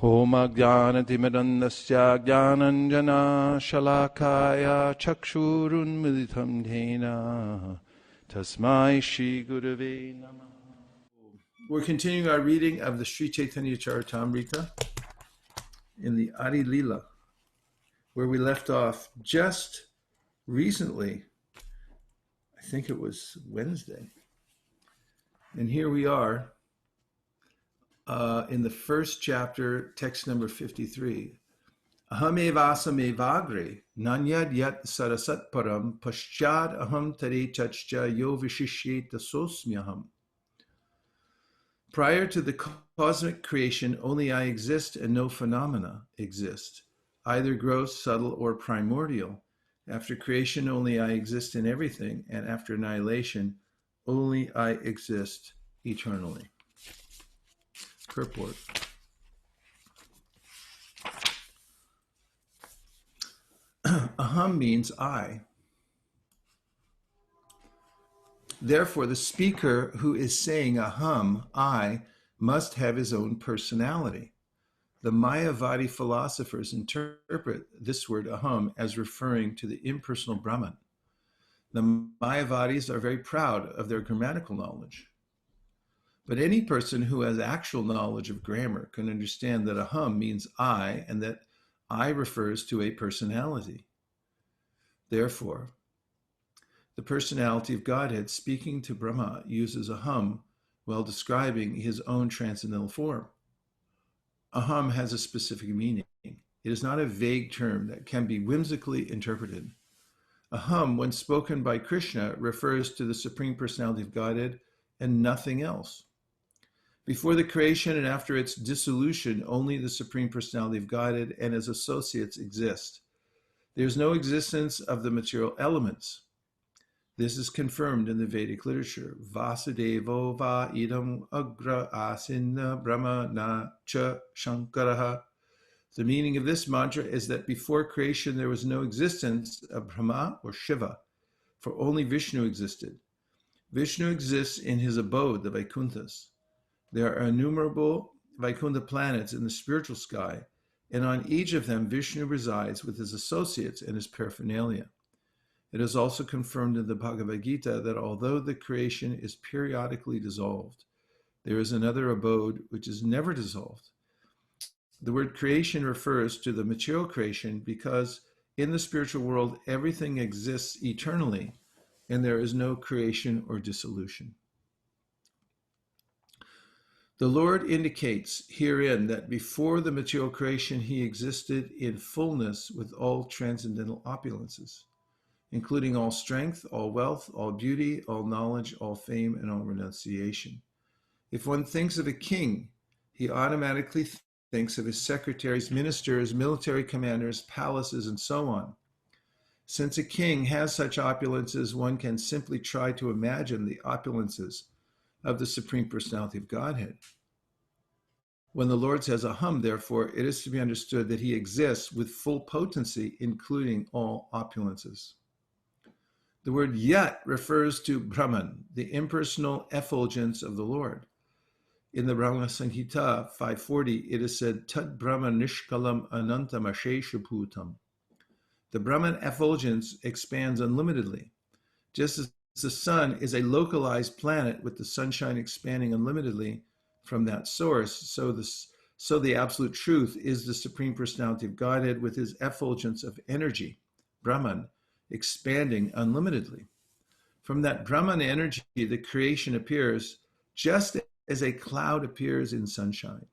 Om Ajnana-timirandasya Jnananjana Shalakaya Chakshurun Militam Dhena Tasmai Shri Gurave Namah. We're continuing our reading of the Sri Caitanya-caritamrta in the Adi Lila, where we left off just recently. I think it was Wednesday. And here we are in the first chapter, text number 53. Ahamevasa mevagre nanyad yat sarasat param paschad aham tare chachcha yo vishishyeta sosmyaham. Prior to the cosmic creation, only I exist and no phenomena exist, either gross, subtle, or primordial. After creation, only I exist in everything, and after annihilation, only I exist eternally. Purport. Aham means I. Therefore, the speaker who is saying aham, I, must have his own personality. The Mayavadi philosophers interpret this word aham as referring to the impersonal Brahman. The Mayavadis are very proud of their grammatical knowledge. But any person who has actual knowledge of grammar can understand that aham means I, and that I refers to a personality. Therefore, the personality of Godhead speaking to Brahma uses aham while describing his own transcendental form. Aham has a specific meaning. It is not a vague term that can be whimsically interpreted. Aham, when spoken by Krishna, refers to the Supreme Personality of Godhead and nothing else. Before the creation and after its dissolution, only the Supreme Personality of Godhead and his associates exist. There is no existence of the material elements. This is confirmed in the Vedic literature. Vasudevo va idam agra asinna brahma na cha shankaraha. The meaning of this mantra is that before creation there was no existence of Brahma or Shiva, for only Vishnu existed. Vishnu exists in his abode, the Vaikunthas. There are innumerable Vaikuntha planets in the spiritual sky, and on each of them Vishnu resides with his associates and his paraphernalia. It is also confirmed in the Bhagavad Gita that although the creation is periodically dissolved, there is another abode which is never dissolved. The word creation refers to the material creation because in the spiritual world everything exists eternally and there is no creation or dissolution. The Lord indicates herein that before the material creation he existed in fullness with all transcendental opulences, including all strength, all wealth, all beauty, all knowledge, all fame, and all renunciation. If one thinks of a king, he automatically thinks of his secretaries, ministers, military commanders, palaces, and so on. Since a king has such opulences, one can simply try to imagine the opulences of the Supreme Personality of Godhead. When the Lord says aham, therefore, it is to be understood that he exists with full potency, including all opulences. The word yat refers to Brahman, the impersonal effulgence of the Lord. In the Brahmajyoti 540, it is said, Tad Brahma Nishkalam Anantam Asheshaputam. The Brahman effulgence expands unlimitedly. Just as the sun is a localized planet with the sunshine expanding unlimitedly from that source, so the absolute truth is the Supreme Personality of Godhead with his effulgence of energy, Brahman, expanding unlimitedly. From that Brahman energy, the creation appears just as a cloud appears in sunshine.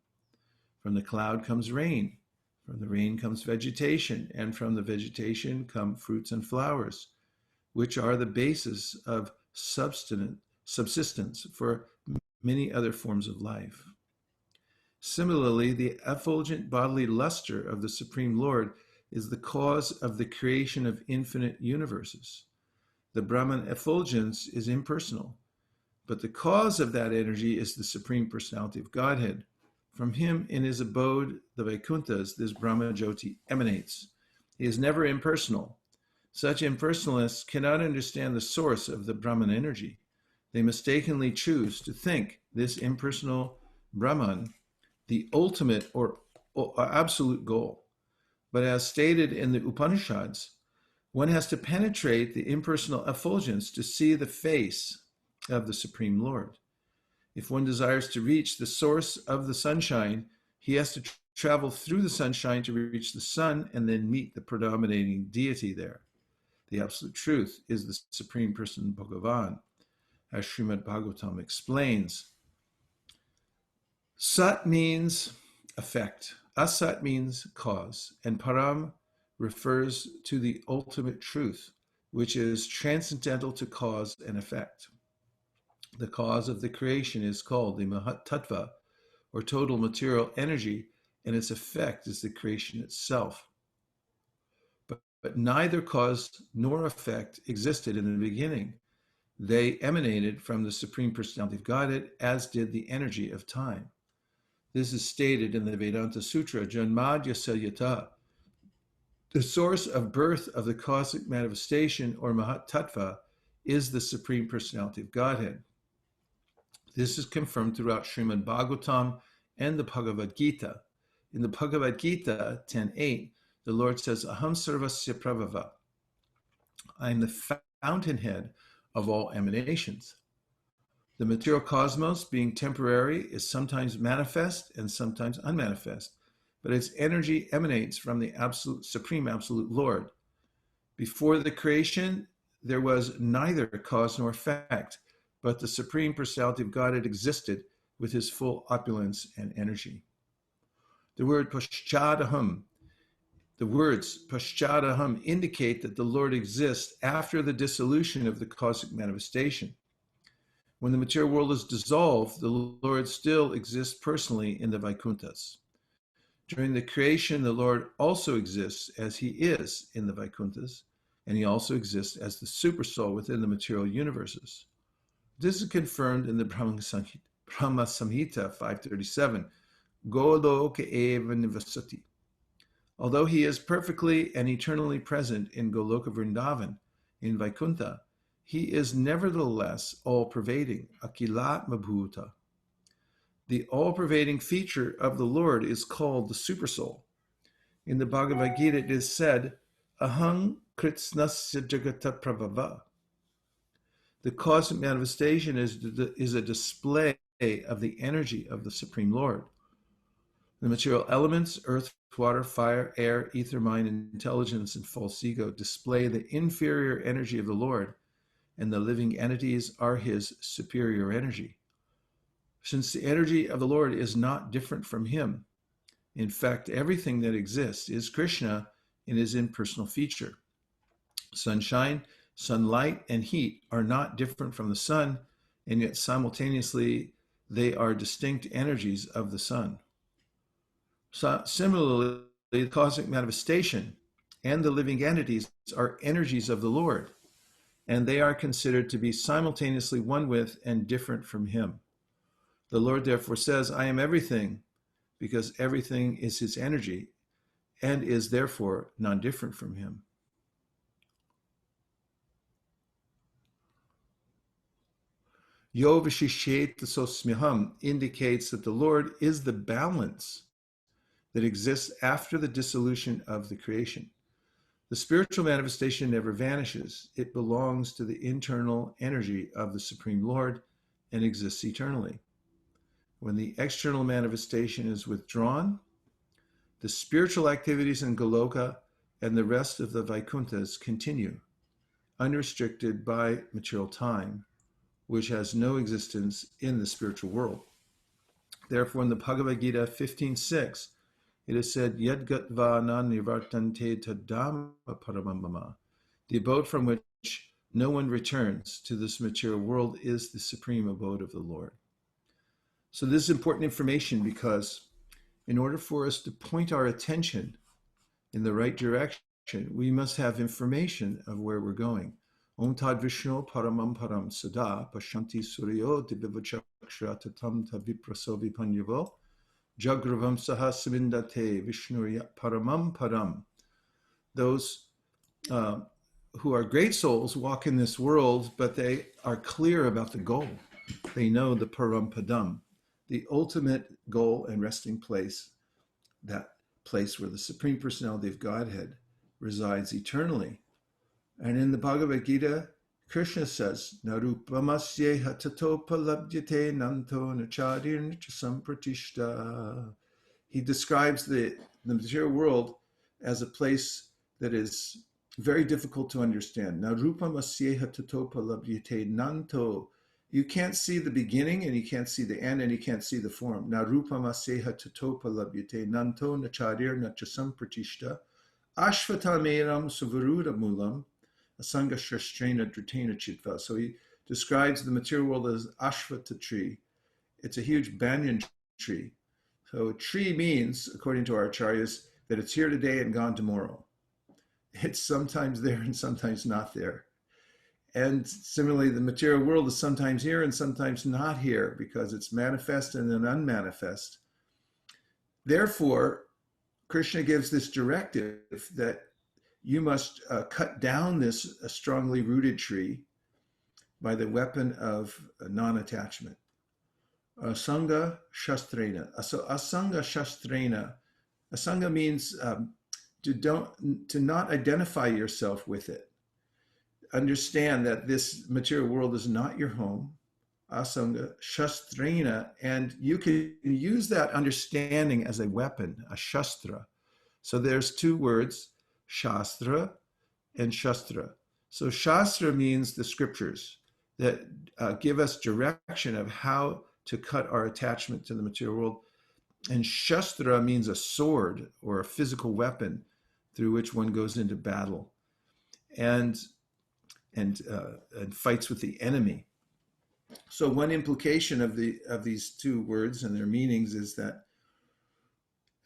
From the cloud comes rain, from the rain comes vegetation, and from the vegetation come fruits and flowers, which are the basis of subsistence for many other forms of life. Similarly, the effulgent bodily luster of the Supreme Lord is the cause of the creation of infinite universes. The Brahman effulgence is impersonal, but the cause of that energy is the Supreme Personality of Godhead. From him in his abode, the Vaikunthas, this Brahmajyoti emanates. He is never impersonal. Such impersonalists cannot understand the source of the Brahman energy. They mistakenly choose to think this impersonal Brahman, the ultimate or absolute goal. But as stated in the Upanishads, one has to penetrate the impersonal effulgence to see the face of the Supreme Lord. If one desires to reach the source of the sunshine, he has to travel through the sunshine to reach the sun and then meet the predominating deity there. The absolute truth is the Supreme Person Bhagavan, as Srimad Bhagavatam explains. Sat means effect, asat means cause, and param refers to the ultimate truth, which is transcendental to cause and effect. The cause of the creation is called the Mahat Tattva, or total material energy, and its effect is the creation itself. But neither cause nor effect existed in the beginning. They emanated from the Supreme Personality of Godhead, as did the energy of time. This is stated in the Vedanta Sutra, Janmadya Salyata. The source of birth of the cosmic manifestation, or Mahat Tattva, is the Supreme Personality of Godhead. This is confirmed throughout Srimad Bhagavatam and the Bhagavad Gita. In the Bhagavad Gita 10.8, the Lord says, Aham sarvasya prabhava. I am the fountainhead of all emanations. The material cosmos, being temporary, is sometimes manifest and sometimes unmanifest, but its energy emanates from the absolute, Supreme Absolute Lord. Before the creation, there was neither cause nor effect, but the Supreme Personality of Godhead existed with his full opulence and energy. The word paschadaham, the words paschadaham indicate that the Lord exists after the dissolution of the cosmic manifestation. When the material world is dissolved, the Lord still exists personally in the Vaikunthas. During the creation, the Lord also exists as he is in the Vaikunthas, and he also exists as the supersoul within the material universes. This is confirmed in the Brahma Samhita 537, Goloka eva nivasati. Although he is perfectly and eternally present in Goloka Vrindavan, in Vaikuntha, he is nevertheless all-pervading, akilatma bhuta. The all-pervading feature of the Lord is called the Supersoul. In the Bhagavad Gita, it is said, Aham kritsnasya jagata prabhava. The cosmic manifestation is a display of the energy of the Supreme Lord. The material elements, earth, water, fire, air, ether, mind, intelligence, and false ego, display the inferior energy of the Lord, and the living entities are his superior energy. Since the energy of the Lord is not different from him, in fact, everything that exists is Krishna in his impersonal feature. Sunshine, sunlight, and heat are not different from the sun, and yet simultaneously they are distinct energies of the sun. So, similarly, the cosmic manifestation and the living entities are energies of the Lord, and they are considered to be simultaneously one with and different from him. The Lord therefore says, I am everything, because everything is his energy and is therefore non-different from him. Yo vishishet sosmiham indicates that the Lord is the balance that exists after the dissolution of the creation. The spiritual manifestation never vanishes. It belongs to the internal energy of the Supreme Lord and exists eternally. When the external manifestation is withdrawn, the spiritual activities in Goloka and the rest of the Vaikunthas continue, unrestricted by material time, which has no existence in the spiritual world. Therefore, in the Bhagavad Gita 15.6, it is said, Yadgatva na nivartante tadama paramamama. The abode from which no one returns to this material world is the supreme abode of the Lord. So this is important information because in order for us to point our attention in the right direction, we must have information of where we're going. Om Tad Vishnu Paramam Param Sada Pashanti Suryo Divyavachakshra Tatam Tavipraso Vipanyavo Jagravam Sahasvindate Vishnu Paramam Param. Those who are great souls walk in this world, but they are clear about the goal. They know the Param Padam, the ultimate goal and resting place that place where the Supreme Personality of Godhead resides eternally. And in the Bhagavad Gita, Krishna says, Narupamasye hatatopa nanto nachadir sampratishta. He describes the material world as a place that is very difficult to understand. Narupamasye hatatopa nanto. You can't see the beginning, and you can't see the end, and you can't see the form. Narupamasye hatatopa nanto nachadir nachasampratishta. Ashvatameram suvaruda mulam. Asanga Shastrena Dritena Chitva. So he describes the material world as Ashvata tree. It's a huge banyan tree. So tree means, according to our acharyas, that it's here today and gone tomorrow. It's sometimes there and sometimes not there. And similarly, the material world is sometimes here and sometimes not here because it's manifest and then unmanifest. Therefore, Krishna gives this directive that you must cut down this strongly rooted tree by the weapon of non-attachment. Asanga shastrena. So asanga shastrena. Asanga means to not identify yourself with it. Understand that this material world is not your home. Asanga shastrena, and you can use that understanding as a weapon, a shastra. So there's two words, Shastra and Shastra. So Shastra means the scriptures that give us direction of how to cut our attachment to the material world. And Shastra means a sword or a physical weapon through which one goes into battle and fights with the enemy. So one implication of these two words and their meanings is that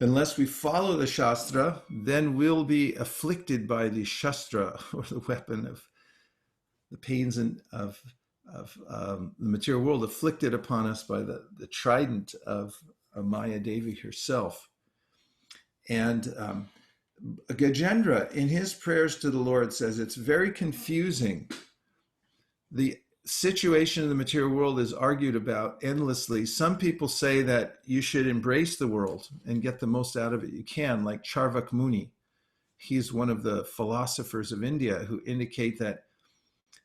unless we follow the Shastra, then we'll be afflicted by the Shastra, or the weapon of the pains of the material world, afflicted upon us by the trident of Maya Devi herself. And Gajendra, in his prayers to the Lord, says it's very confusing. The situation in the material world is argued about endlessly. Some people say that you should embrace the world and get the most out of it you can, like Charvak Muni. He's one of the philosophers of India who indicate that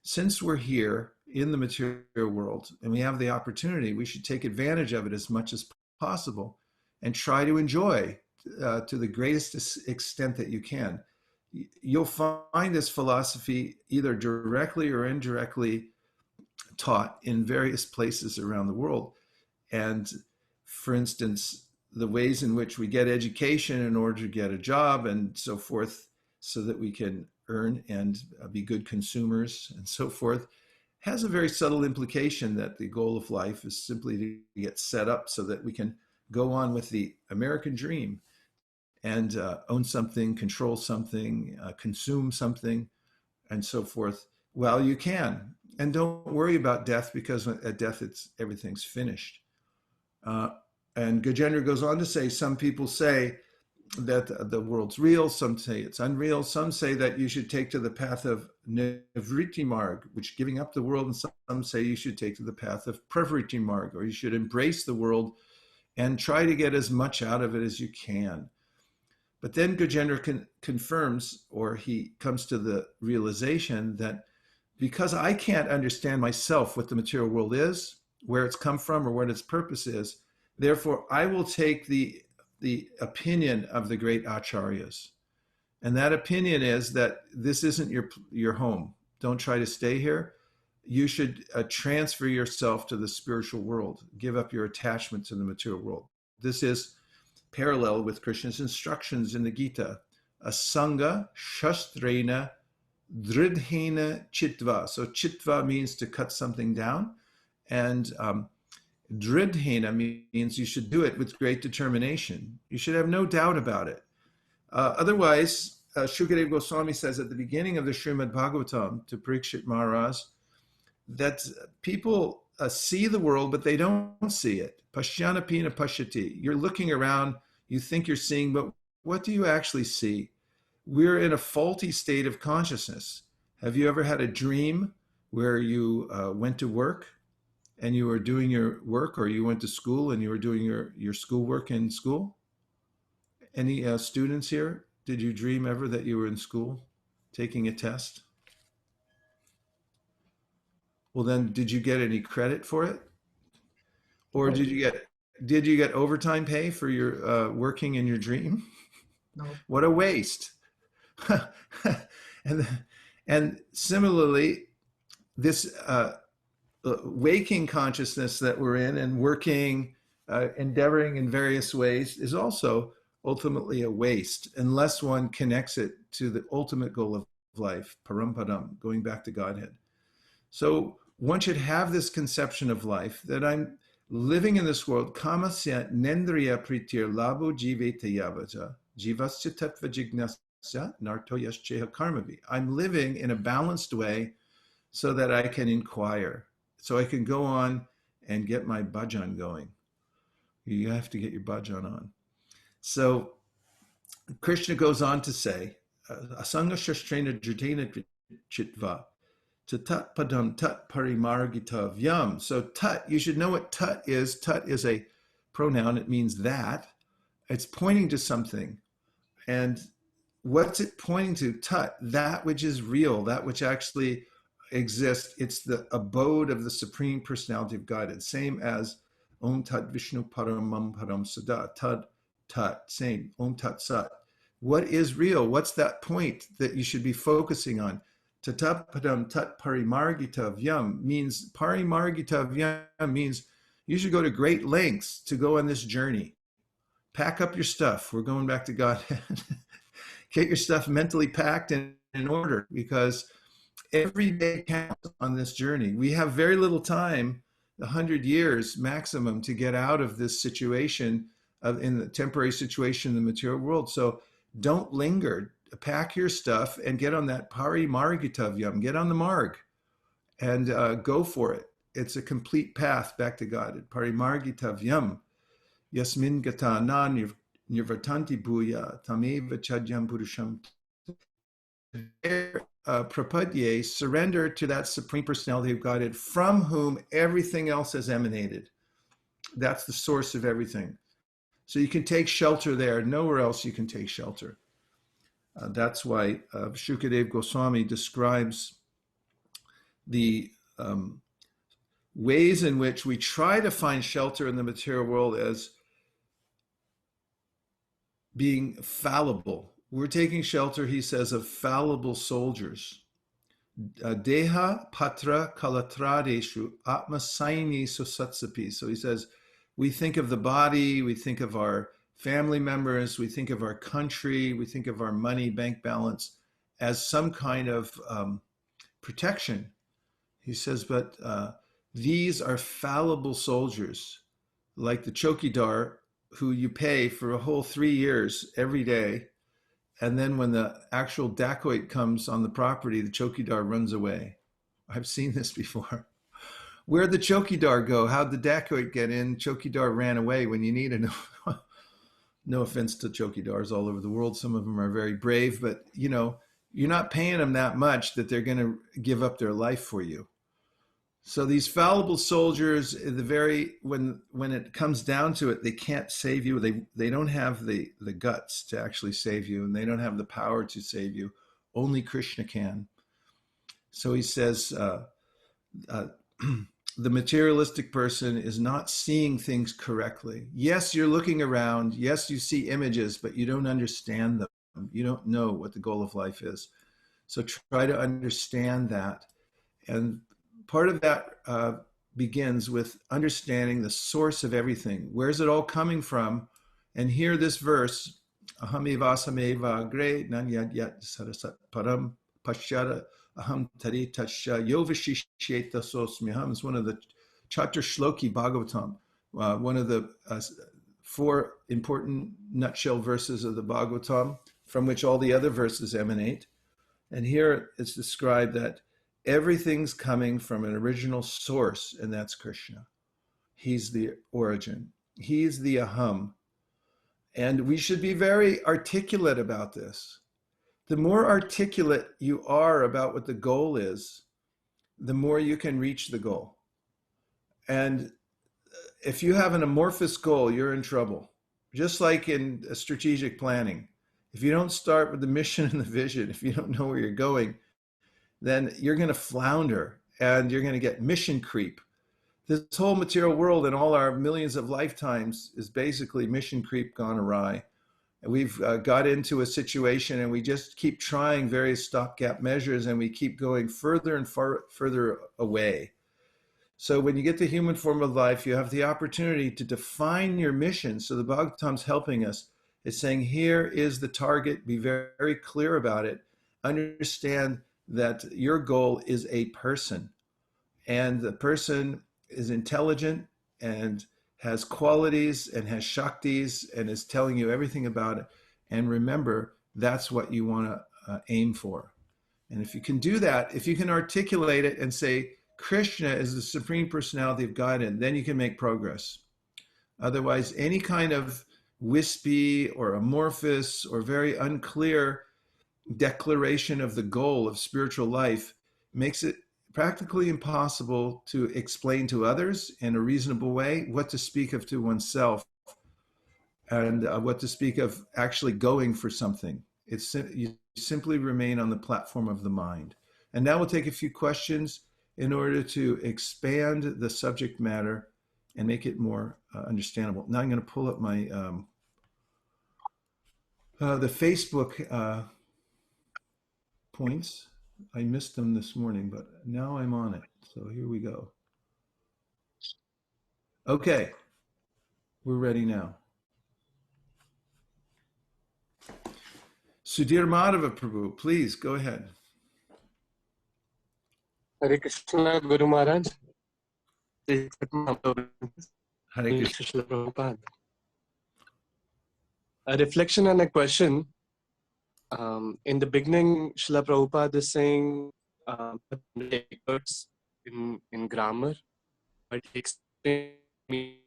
since we're here in the material world and we have the opportunity, we should take advantage of it as much as possible and try to enjoy to the greatest extent that you can. You'll find this philosophy either directly or indirectly taught in various places around the world. And for instance, the ways in which we get education in order to get a job and so forth, so that we can earn and be good consumers and so forth, has a very subtle implication that the goal of life is simply to get set up so that we can go on with the American dream and own something, control something, consume something, and so forth. Well, you can. And don't worry about death, because at death, everything's finished. And Gajendra goes on to say, some people say that the world's real, some say it's unreal, some say that you should take to the path of Nivriti Marg, which giving up the world, and some say you should take to the path of Pravriti Marg, or you should embrace the world and try to get as much out of it as you can. But then Gajendra confirms, or he comes to the realization that because I can't understand myself what the material world is, where it's come from, or what its purpose is, therefore I will take the opinion of the great acharyas. And that opinion is that this isn't your home. Don't try to stay here. You should transfer yourself to the spiritual world. Give up your attachment to the material world. This is parallel with Krishna's instructions in the Gita. Asanga shastrena dridhena chitva. So chitva means to cut something down, and dridhena means you should do it with great determination. You should have no doubt about it. Otherwise, Shukadeva Goswami says at the beginning of the Srimad Bhagavatam to Parikshit Maharaj that people see the world, but they don't see it. Pashyanapina pashyati. You're looking around, you think you're seeing, but what do you actually see? We're in a faulty state of consciousness. Have you ever had a dream where you went to work and you were doing your work, or you went to school and you were doing your schoolwork in school? Any students here? Did you dream ever that you were in school taking a test? Well, then, did you get any credit for it, or No, did you get overtime pay for your working in your dream? no. What a waste! and and similarly, this waking consciousness that we're in and working, endeavoring in various ways is also ultimately a waste unless one connects it to the ultimate goal of life, parampadam, going back to Godhead. So one should have this conception of life that I'm living in this world, kamasya nendriya pritir labo jiveta yavaja, jivasya tattva jignasya narto yascheha karmavi. I'm living in a balanced way so that I can inquire, so I can go on and get my bhajan going. You have to get your bhajan on. So Krishna goes on to say, asanga shastrena jatena chitva, tat padam tat parimargita vyam. So tat, you should know what tat is. Tat is a pronoun. It means that. It's pointing to something. And what's it pointing to? Tat, that which is real, that which actually exists. It's the abode of the Supreme Personality of Godhead. Same as Om Tat Vishnu Paramam Param Sada. Tat, tat, same. Om Tat Sat. What is real? What's that point that you should be focusing on? Tatapadam tat parimargita vyam means, parimargita vyam means you should go to great lengths to go on this journey. Pack up your stuff. We're going back to Godhead. Get your stuff mentally packed and in order, because every day counts on this journey. We have very little time, 100 years maximum, to get out of this situation, in the temporary situation in the material world. So don't linger. Pack your stuff and get on that parimargitavyam, get on the marg, and go for it. It's a complete path back to God. Parimargitavyam, yasmin gata na nirvatanti bhuya, tameva chadyam purusham. Prapadye, surrender to that Supreme Personality of Godhead from whom everything else has emanated. That's the source of everything. So you can take shelter there. Nowhere else you can take shelter. That's why Shukadev Goswami describes the ways in which we try to find shelter in the material world as being fallible. We're taking shelter, he says, of fallible soldiers. Deha patra kalatradeshu atma saini susatsapi. So he says, we think of the body, we think of our family members, we think of our country, we think of our money, bank balance as some kind of protection. He says, but these are fallible soldiers, like the chokidar, who you pay for a whole 3 years every day. And then when the actual dacoit comes on the property, the chokidar runs away. I've seen this before. Where'd the chokidar go? How'd the dacoit get in? Chokidar ran away when you needed him. No offense to chokidars all over the world. Some of them are very brave, but you're not paying them that much that they're going to give up their life for you. So these fallible soldiers, when it comes down to it, they can't save you. They don't have the guts to actually save you, and they don't have the power to save you. Only Krishna can. So he says, the materialistic person is not seeing things correctly. Yes, you're looking around. Yes, you see images, but you don't understand them. You don't know what the goal of life is. So try to understand that. And part of that begins with understanding the source of everything. Where's it all coming from? And hear this verse, ahameva agre nanyad yat sarasat param pashyara aham tari tasha yovashishyeta sosmiham. It's one of the Chatur Shloki Bhagavatam, one of the 4 important nutshell verses of the Bhagavatam, from which all the other verses emanate. And here it's described that everything's coming from an original source, and that's Krishna. He's the origin. He's the aham. And we should be very articulate about this. The more articulate you are about what the goal is, the more you can reach the goal. And if you have an amorphous goal, you're in trouble. just like in strategic planning. If you don't start with the mission and the vision, if you don't know where you're going, then you're going to flounder and you're going to get mission creep. This whole material world and all our millions of lifetimes is basically mission creep gone awry. And we've got into a situation and we just keep trying various stopgap measures and we keep going further and further away. So when you get the human form of life, you have the opportunity to define your mission. So the Bhagavatam's helping us. It's saying, here is the target. Be very, very clear about it. Understand that your goal is a person. And the person is intelligent and has qualities and has shaktis and is telling you everything about it. And remember, that's what you want to aim for. And if you can do that, if you can articulate it and say, Krishna is the Supreme Personality of Godhead, then you can make progress. Otherwise, any kind of wispy or amorphous or very unclear declaration of the goal of spiritual life makes it practically impossible to explain to others in a reasonable way what to speak of to oneself and what to speak of actually going for something. It's you simply remain on the platform of the mind. And now we'll take a few questions in order to expand the subject matter and make it more understandable. Now I'm going to pull up my the Facebook points. I missed them this morning, but now I'm on it. So here we go. Okay, we're ready now. Sudhir Madhava Prabhu, please go ahead. Hare Krishna, Guru Maharaj. Hare Krishna. Prabhupada. A reflection and a question. In the beginning, Srila Prabhupada is saying words in grammar, but he explained me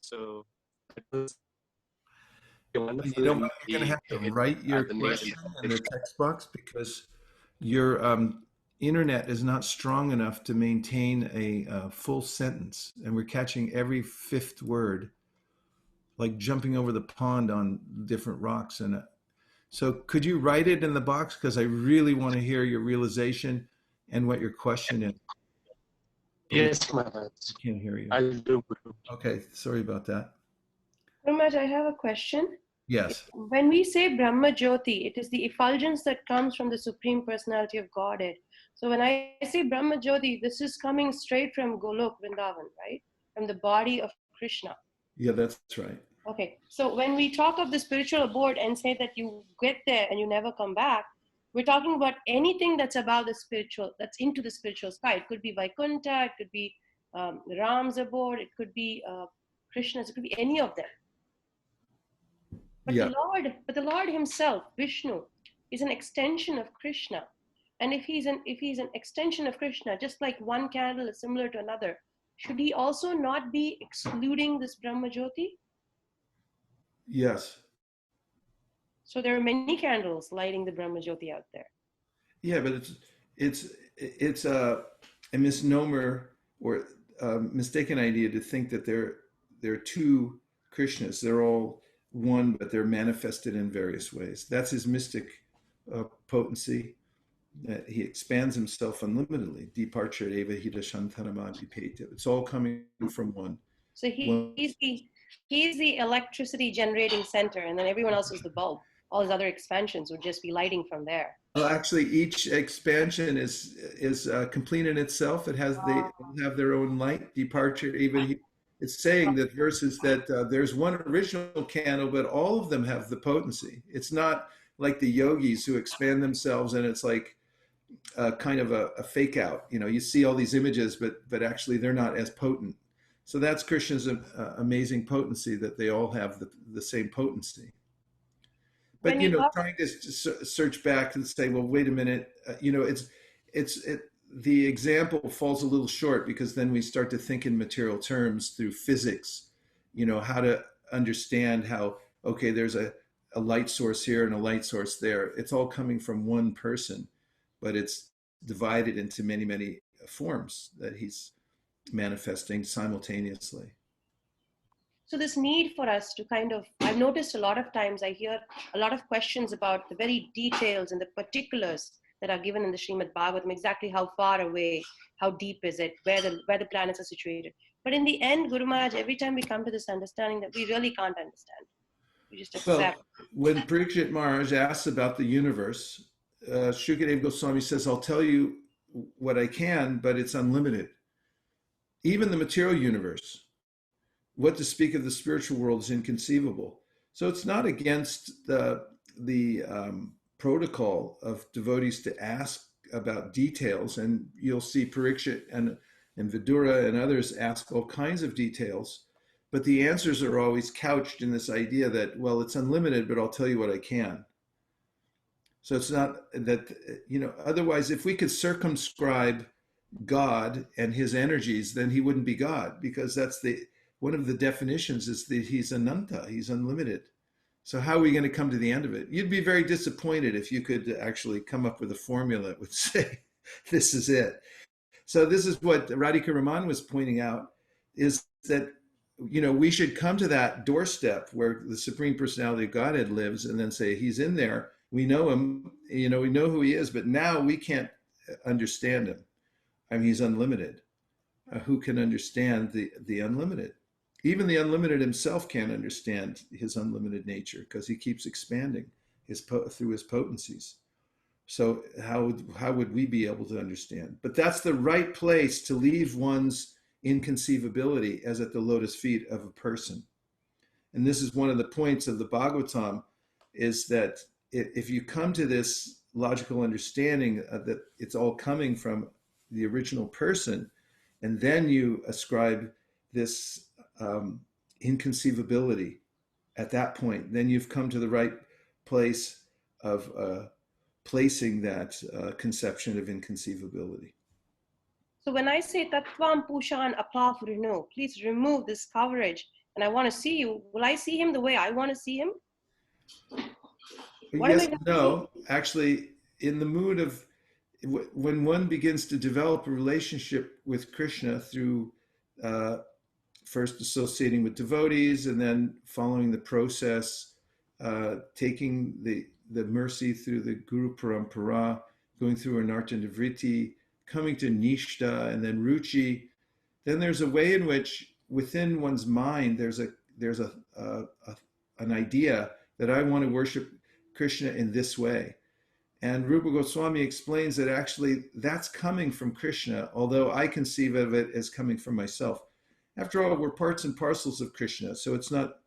so it was wonderful. You know what? You're going to have to write your question in the text box because your internet is not strong enough to maintain a full sentence, and we're catching every fifth word, like jumping over the pond on different rocks. And so, could you write it in the box? Because I really want to hear your realization and what your question is. Yes, Maharaj. I can't hear you. I'll do. Okay, sorry about that. Maharaj, I have a question. Yes. When we say Brahmajyoti, it is the effulgence that comes from the Supreme Personality of Godhead. So when I say Brahmajyoti, this is coming straight from Golok Vrindavan, right? From the body of Krishna. Yeah, that's right. Okay, so when we talk of the spiritual abode and say that you get there and you never come back, we're talking about anything that's about the spiritual, that's into the spiritual sky. It could be Vaikuntha, it could be Ram's abode, it could be Krishna's, it could be any of them. But the Lord himself, Vishnu, is an extension of Krishna. And if he's an extension of Krishna, just like one candle is similar to another, should he also not be excluding this Brahmajyoti? Yes. So there are many candles lighting the Brahmajyoti out there. Yeah, but it's a misnomer or a mistaken idea to think that there are two Krishnas. They're all one, but they're manifested in various ways. That's his mystic potency. He expands himself unlimitedly. Departure eva hita shantarama vipeta. It's all coming from one. So he's the electricity generating center, and then everyone else is the bulb. All his other expansions would just be lighting from there. Well, actually, each expansion is complete in itself. They have their own light. Departure even. It's saying that verses that there's one original candle, but all of them have the potency. It's not like the yogis who expand themselves and it's like kind of a fake out. You know, you see all these images, but actually they're not as potent. So that's Krishna's amazing potency, that they all have the same potency. But trying to search back and say, well, wait a minute, the example falls a little short because then we start to think in material terms through physics, how to understand how, okay, there's a light source here and a light source there. It's all coming from one person, but it's divided into many, many forms that he's manifesting simultaneously. So this need for us to kind of, I've noticed a lot of times I hear a lot of questions about the very details and the particulars that are given in the Srimad Bhagavatam, exactly how far away, how deep is it, where the planets are situated. But in the end, Guru Maharaj, every time we come to this understanding that we really can't understand, we just accept. Well, when Parikshit Maharaj asks about the universe, Shukadeva Goswami says, I'll tell you what I can, but it's unlimited. Even the material universe, what to speak of the spiritual world, is inconceivable. So it's not against the protocol of devotees to ask about details, and you'll see Parikshit and Vidura and others ask all kinds of details, but the answers are always couched in this idea that, well, it's unlimited, but I'll tell you what I can. So it's not that, otherwise, if we could circumscribe God and his energies, then he wouldn't be God, because that's one of the definitions is that he's ananta, he's unlimited. So how are we going to come to the end of it? You'd be very disappointed if you could actually come up with a formula that would say, this is it. So this is what Radhika Raman was pointing out, is that, we should come to that doorstep where the Supreme Personality of Godhead lives and then say, he's in there. We know him, we know who he is, but now we can't understand him. I mean, he's unlimited. Who can understand the unlimited? Even the unlimited himself can't understand his unlimited nature, because he keeps expanding through his potencies. So how would we be able to understand? But that's the right place to leave one's inconceivability, as at the lotus feet of a person. And this is one of the points of the Bhagavatam, is that if you come to this logical understanding that it's all coming from the original person, and then you ascribe this inconceivability at that point, then you've come to the right place of placing that conception of inconceivability. So when I say Tattvam Pushan Apafurino, please remove this coverage, and I want to see you, will I see him the way I want to see him? Yes, no. Actually, in the mood of when one begins to develop a relationship with Krishna through first associating with devotees and then following the process, taking the mercy through the Guru Parampara, going through Anartha Nivritti, coming to Nishta and then Ruchi, then there's a way in which within one's mind there's an idea that I want to worship Krishna in this way. And Rupa Goswami explains that actually that's coming from Krishna, although I conceive of it as coming from myself. After all, we're parts and parcels of Krishna, so it's not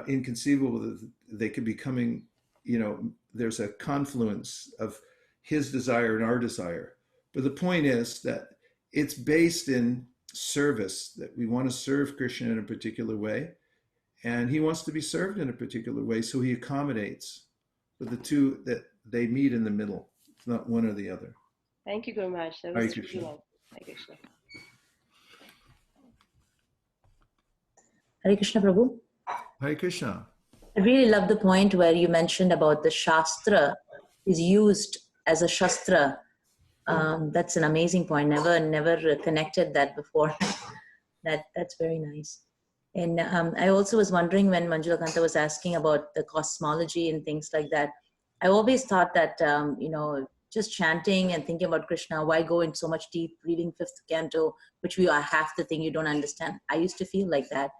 inconceivable that they could be coming, there's a confluence of his desire and our desire. But the point is that it's based in service, that we want to serve Krishna in a particular way, and he wants to be served in a particular way, so he accommodates. But the two, that they meet in the middle. It's not one or the other. Thank you, Guru Maharaj. That was really well. Hare Krishna. Hare Krishna, Prabhu. Hare Krishna. I really love the point where you mentioned about the Shastra is used as a Shastra. That's an amazing point. Never connected that before. That's very nice. And I also was wondering, when Manjulakanta was asking about the cosmology and things like that, I always thought that, just chanting and thinking about Krishna, why go in so much deep reading fifth canto, which we are half the thing you don't understand. I used to feel like that.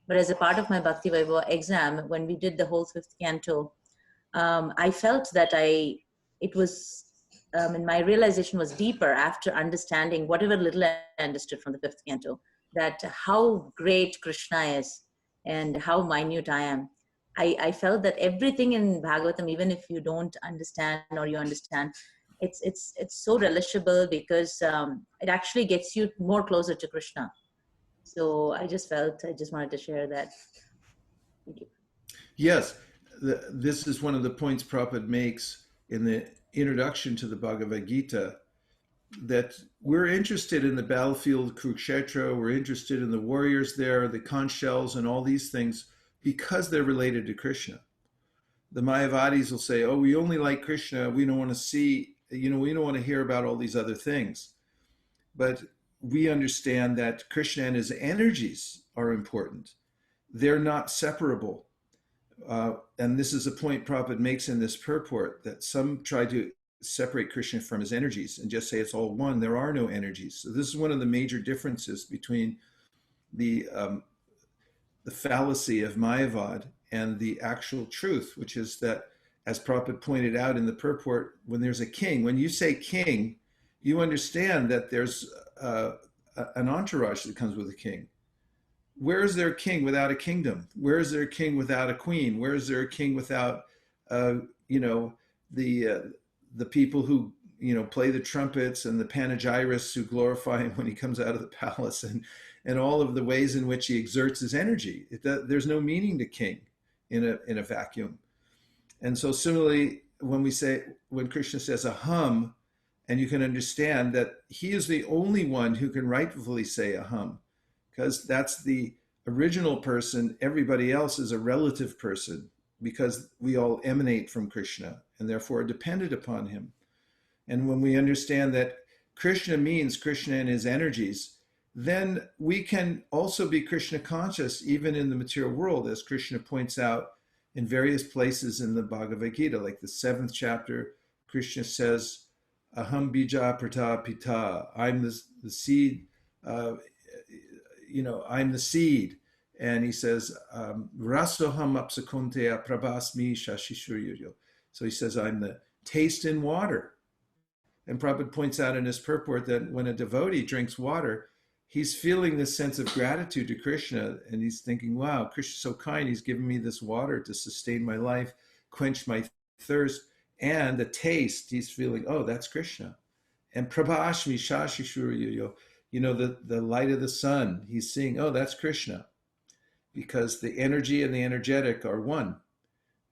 But as a part of my Bhakti Vaibhava exam, when we did the whole fifth canto, I felt that it was, and my realization was deeper after understanding whatever little I understood from the fifth canto, that how great Krishna is and how minute I am. I felt that everything in Bhagavatam, even if you don't understand or you understand, it's so relishable, because it actually gets you more closer to Krishna. So I just wanted to share that. Thank you. Yes, this is one of the points Prabhupada makes in the introduction to the Bhagavad Gita, that we're interested in the battlefield Kurukshetra, we're interested in the warriors there, the conch shells and all these things, because they're related to Krishna. The Mayavadis will say, oh, we only like Krishna, we don't want to see, we don't want to hear about all these other things. but we understand that Krishna and his energies are important. They're not separable. And this is a point Prabhupada makes in this purport, that some try to separate Krishna from his energies and just say it's all one. There are no energies. So this is one of the major differences between the fallacy of Mayavad and the actual truth, which is that, as Prabhupada pointed out in the purport, when there's a king, when you say king, you understand that there's an entourage that comes with a king. Where is there a king without a kingdom? Where is there a king without a queen? Where is there a king without, the people who, play the trumpets, and the panegyrists who glorify him when he comes out of the palace, and all of the ways in which he exerts his energy? There's no meaning to king in a vacuum. And so similarly, when Krishna says aham, and you can understand that he is the only one who can rightfully say aham, because that's the original person. Everybody else is a relative person, because we all emanate from Krishna and therefore are dependent upon him. And when we understand that Krishna means Krishna and his energies, then we can also be Krishna conscious even in the material world, as Krishna points out in various places in the Bhagavad Gita. Like the 7th chapter, Krishna says, aham bija prata pita, I'm the seed, I'm the seed. And he says, rasoham apsakunteya prabhasmi shashishuryo. So he says, I'm the taste in water. And Prabhupada points out in his purport that when a devotee drinks water, he's feeling this sense of gratitude to Krishna, and he's thinking, wow, Krishna's so kind, he's given me this water to sustain my life, quench my thirst, and the taste, he's feeling, oh, that's Krishna. And prabhashmi shashishuryo, the light of the sun, he's seeing, oh, that's Krishna, because the energy and the energetic are one.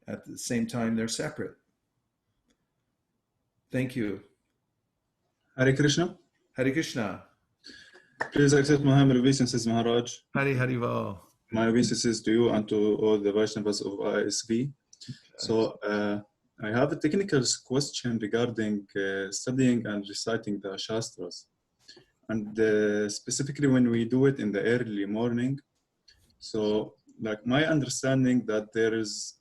At the same time, they're separate. Thank you. Hare Krishna. Hare Krishna. Please accept my humble obeisances, Maharaj. Hare Harival. My obeisances to you and to all the Vaishnavas of ISV. So I have a technical question regarding studying and reciting the Shastras. And specifically when we do it in the early morning. So like my understanding that there is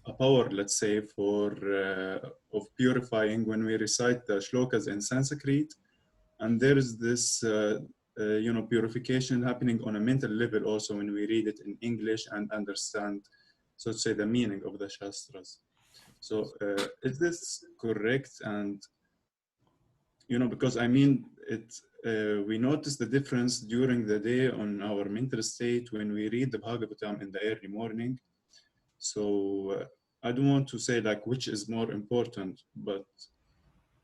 a power, let's say, of purifying when we recite the shlokas in Sanskrit, and there is this purification happening on a mental level also when we read it in English and understand, so to say, the meaning of the Shastras. So is this correct? And because I mean we notice the difference during the day on our mental state when we read the Bhagavatam in the early morning. So I don't want to say like which is more important, but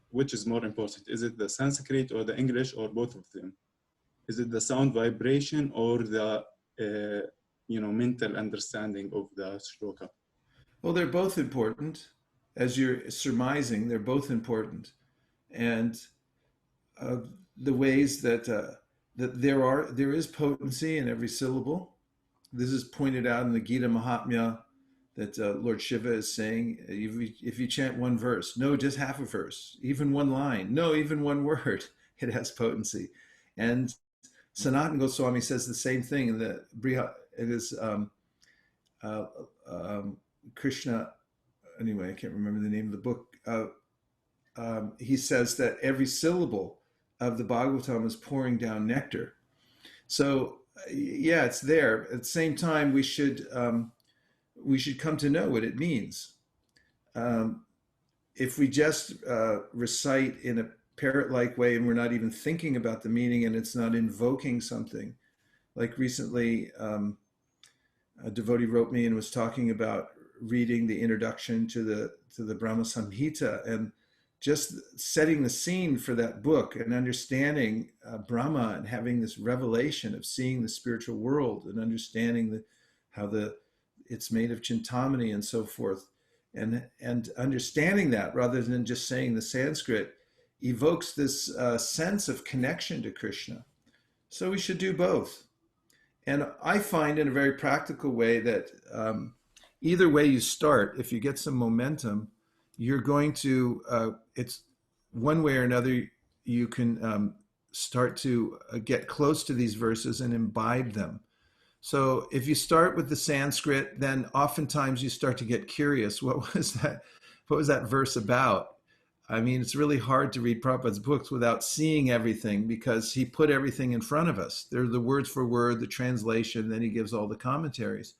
which is more important? Is it the Sanskrit or the English or both of them? Is it the sound vibration or the mental understanding of the shloka? Well, they're both important. As you're surmising, they're both important. And the ways that there is potency in every syllable. This is pointed out in the Gita Mahatmya, that Lord Shiva is saying, if you chant one verse, no, just half a verse, even one line, no, even one word, it has potency. And Sanatana Goswami says the same thing in the it is Krishna, anyway, I can't remember the name of the book. He says that every syllable of the Bhagavatam is pouring down nectar. So yeah, it's there. At the same time, we should come to know what it means. If we just recite in a parrot-like way and we're not even thinking about the meaning and it's not invoking something, like recently a devotee wrote me and was talking about reading the introduction to the Brahma Samhita and just setting the scene for that book and understanding Brahma and having this revelation of seeing the spiritual world and understanding how it's made of Chintamani and so forth. And understanding that rather than just saying the Sanskrit evokes this sense of connection to Krishna. So we should do both. And I find in a very practical way that either way you start, if you get some momentum, you're going to, it's one way or another, you can start to get close to these verses and imbibe them. So if you start with the Sanskrit, then oftentimes you start to get curious. What was that? What was that verse about? I mean, it's really hard to read Prabhupada's books without seeing everything, because he put everything in front of us. They're the words for word, the translation, then he gives all the commentaries.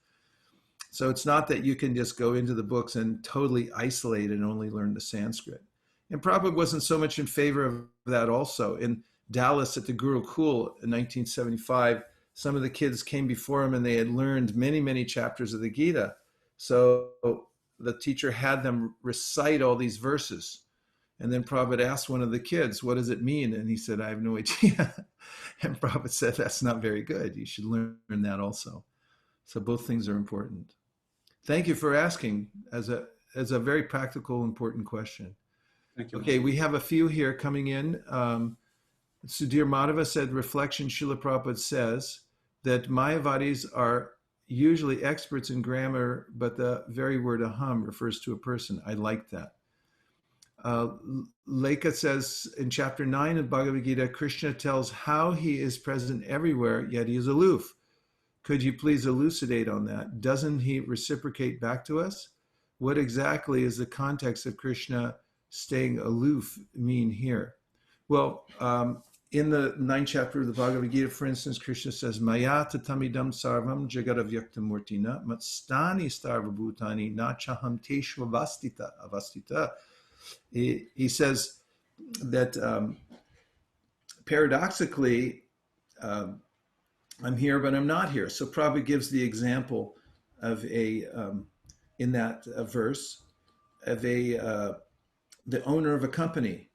So it's not that you can just go into the books and totally isolate and only learn the Sanskrit. And Prabhupada wasn't so much in favor of that also. In Dallas at the Gurukul in 1975, some of the kids came before him and they had learned many, many chapters of the Gita. So the teacher had them recite all these verses. And then Prabhupada asked one of the kids, what does it mean? And he said, I have no idea. And Prabhupada said, that's not very good. You should learn that also. So both things are important. Thank you for asking as a very practical, important question. Thank you. Okay, we have a few here coming in. Sudhir Madhava said, reflection, Srila Prabhupada says that Mayavadis are usually experts in grammar, but the very word aham refers to a person. I like that. Lekha says in chapter 9 of Bhagavad Gita, Krishna tells how he is present everywhere, yet he is aloof. Could you please elucidate on that? Doesn't he reciprocate back to us? What exactly is the context of Krishna staying aloof mean here? Well, in the 9th chapter of the Bhagavad Gita, for instance, Krishna says, Maya tatamidam sarvam jagadavyaktamurtina matstani starvabhutani nachaham teshu avastita. He says that paradoxically, I'm here, but I'm not here. So Prabhupada gives the example of in that verse, of the owner of a company.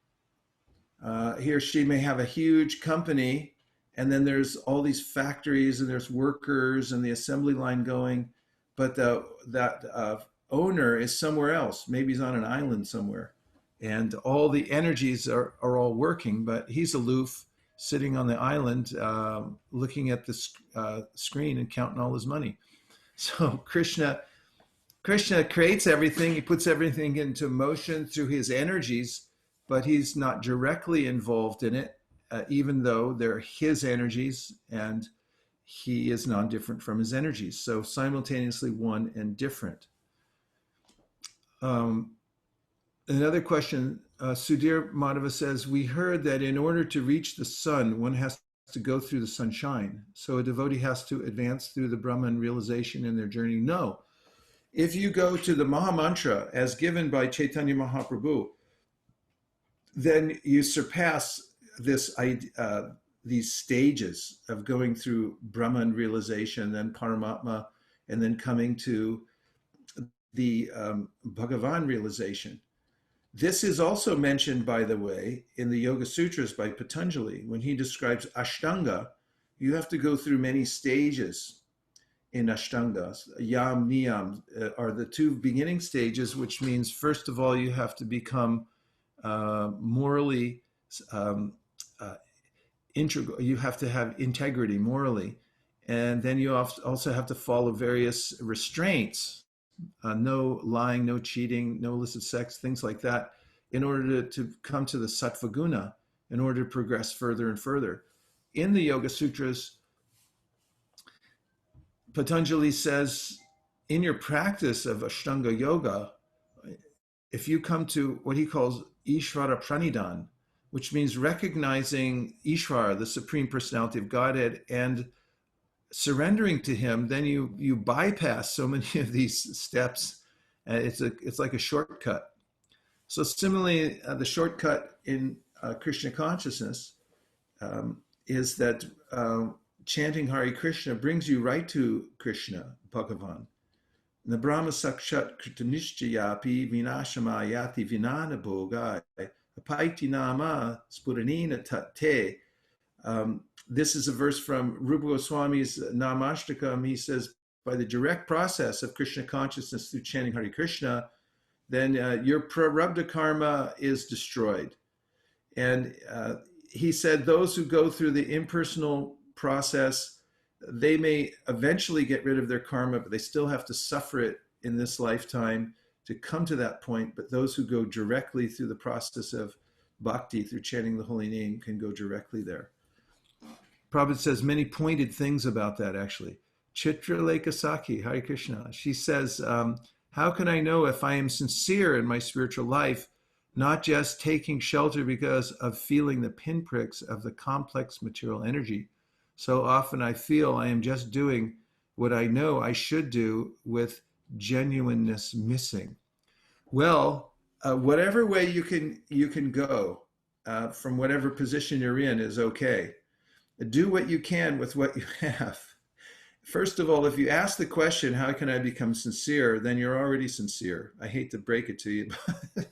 He or she may have a huge company, and then there's all these factories, and there's workers, and the assembly line going, but that owner is somewhere else. Maybe he's on an island somewhere, and all the energies are all working, but he's aloof, sitting on the island, looking at the screen and counting all his money. So Krishna creates everything. He puts everything into motion through his energies, but he's not directly involved in it, even though they're his energies, and he is non-different from his energies. So simultaneously one and different. Another question, Sudhir Madhava says, we heard that in order to reach the sun, one has to go through the sunshine. So a devotee has to advance through the Brahman realization in their journey. No. If you go to the Mahamantra as given by Chaitanya Mahaprabhu, then you surpass these stages of going through Brahman realization, then Paramatma, and then coming to the Bhagavan realization. This is also mentioned, by the way, in the Yoga Sutras by Patanjali. When he describes Ashtanga, you have to go through many stages in Ashtanga. Yam, Niyam are the two beginning stages, which means, first of all, you have to become morally integral. You have to have integrity morally. And then you also have to follow various restraints. No lying, no cheating, no illicit sex, things like that, in order to come to the sattva guna, in order to progress further and further. In the Yoga Sutras, Patanjali says, in your practice of Ashtanga Yoga, if you come to what he calls Ishvara Pranidhan, which means recognizing Ishvara, the Supreme Personality of Godhead, and surrendering to him, then you bypass so many of these steps. It's like a shortcut. So similarly, the shortcut in Krishna consciousness is that chanting Hare Krishna brings you right to Krishna, Bhagavan. Na Brahma Sakshat Kritanishchayapi Vinashamayati Vinana Bhogai Apaiti Nama Spuranina Tate. This is a verse from Rupa Goswami's Namashtakam. He says, by the direct process of Krishna consciousness through chanting Hare Krishna, then your prarabdha karma is destroyed. And he said those who go through the impersonal process, they may eventually get rid of their karma, but they still have to suffer it in this lifetime to come to that point. But those who go directly through the process of bhakti through chanting the holy name can go directly there. Prabhupada says many pointed things about that, actually. Chitra Leka Saki, Hare Krishna. She says, how can I know if I am sincere in my spiritual life, not just taking shelter because of feeling the pinpricks of the complex material energy? So often I feel I am just doing what I know I should do with genuineness missing. Well, whatever way you can go from whatever position you're in is okay. Do what you can with what you have. First of all, if you ask the question, how can I become sincere, then you're already sincere. I hate to break it to you, but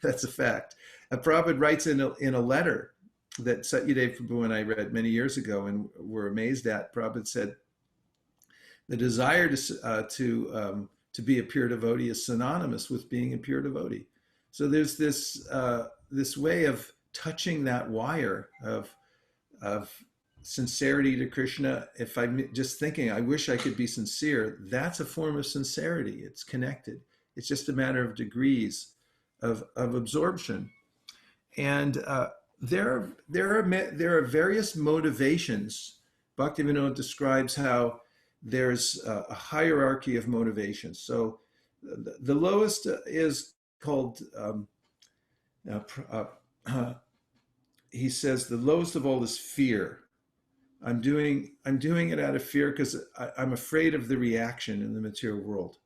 that's a fact. Prabhupada writes in a letter that Satyadeva Prabhu and I read many years ago and were amazed at. Prabhupada said, the desire to be a pure devotee is synonymous with being a pure devotee. So there's this way of touching that wire of sincerity to Krishna. If I'm just thinking, I wish I could be sincere, that's a form of sincerity. It's connected. It's just a matter of degrees of absorption. And there are various motivations. Bhaktivinoda describes how there's a hierarchy of motivations. So the lowest is called, he says, the lowest of all is fear. I'm doing it out of fear because I'm afraid of the reaction in the material world.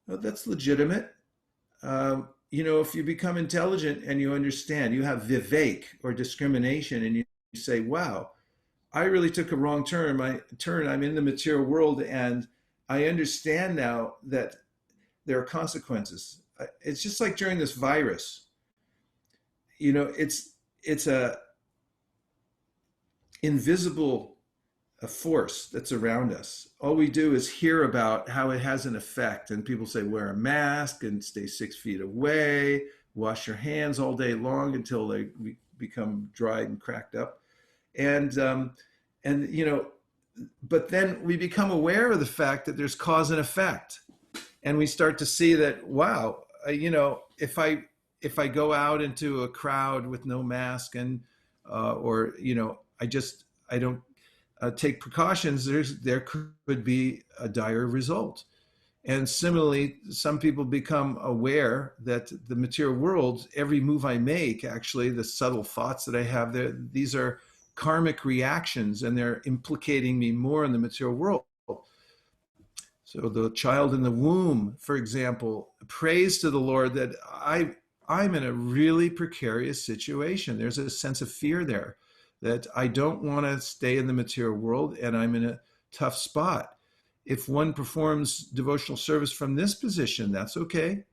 Well, that's legitimate. If you become intelligent and you understand, you have vivek or discrimination, and you say, wow, I really took a wrong turn. I'm in the material world, and I understand now that there are consequences. It's just like during this virus. It's a invisible force that's around us. All we do is hear about how it has an effect, and people say wear a mask and stay 6 feet away, wash your hands all day long until they become dried and cracked up. But then we become aware of the fact that there's cause and effect, and we start to see that, wow, if I go out into a crowd with no mask and I don't take precautions, there could be a dire result. And similarly, some people become aware that the material world, every move I make, actually, the subtle thoughts that I have there, these are karmic reactions, and they're implicating me more in the material world. So the child in the womb, for example, prays to the Lord that I'm in a really precarious situation. There's a sense of fear there, that I don't want to stay in the material world, and I'm in a tough spot. If one performs devotional service from this position, that's okay.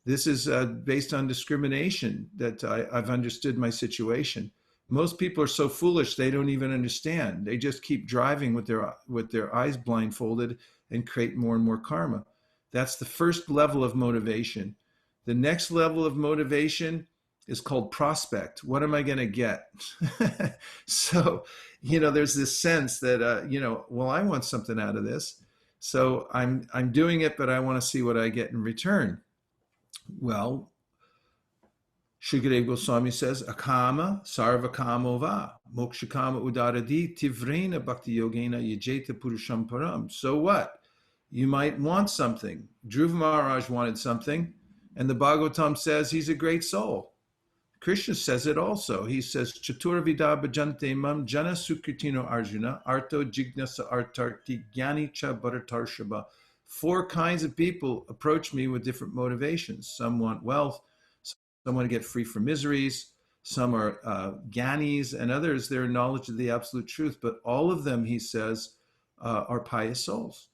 This is based on discrimination, that I've understood my situation. Most people are so foolish, they don't even understand. They just keep driving with their eyes blindfolded and create more and more karma. That's the first level of motivation. The next level of motivation is called prospect. What am I going to get? So, there's this sense that, well, I want something out of this. So I'm doing it, but I want to see what I get in return. Well, Shukadeva Goswami says, akama sarva kamo va, moksha kama udaradi tivrena bhakti yogena yajeta purusham param. So what? You might want something. Dhruva Maharaj wanted something, and the Bhagavatam says he's a great soul. Krishna says it also. He says, Chatur vida bhajante mam jana sukritino arjuna arto jignasa artarti jnani cha bharatarshaba. 4 kinds of people approach me with different motivations. Some want wealth, some want to get free from miseries, some are gyanis, and others, they're knowledge of the absolute truth. But all of them, he says, are pious souls.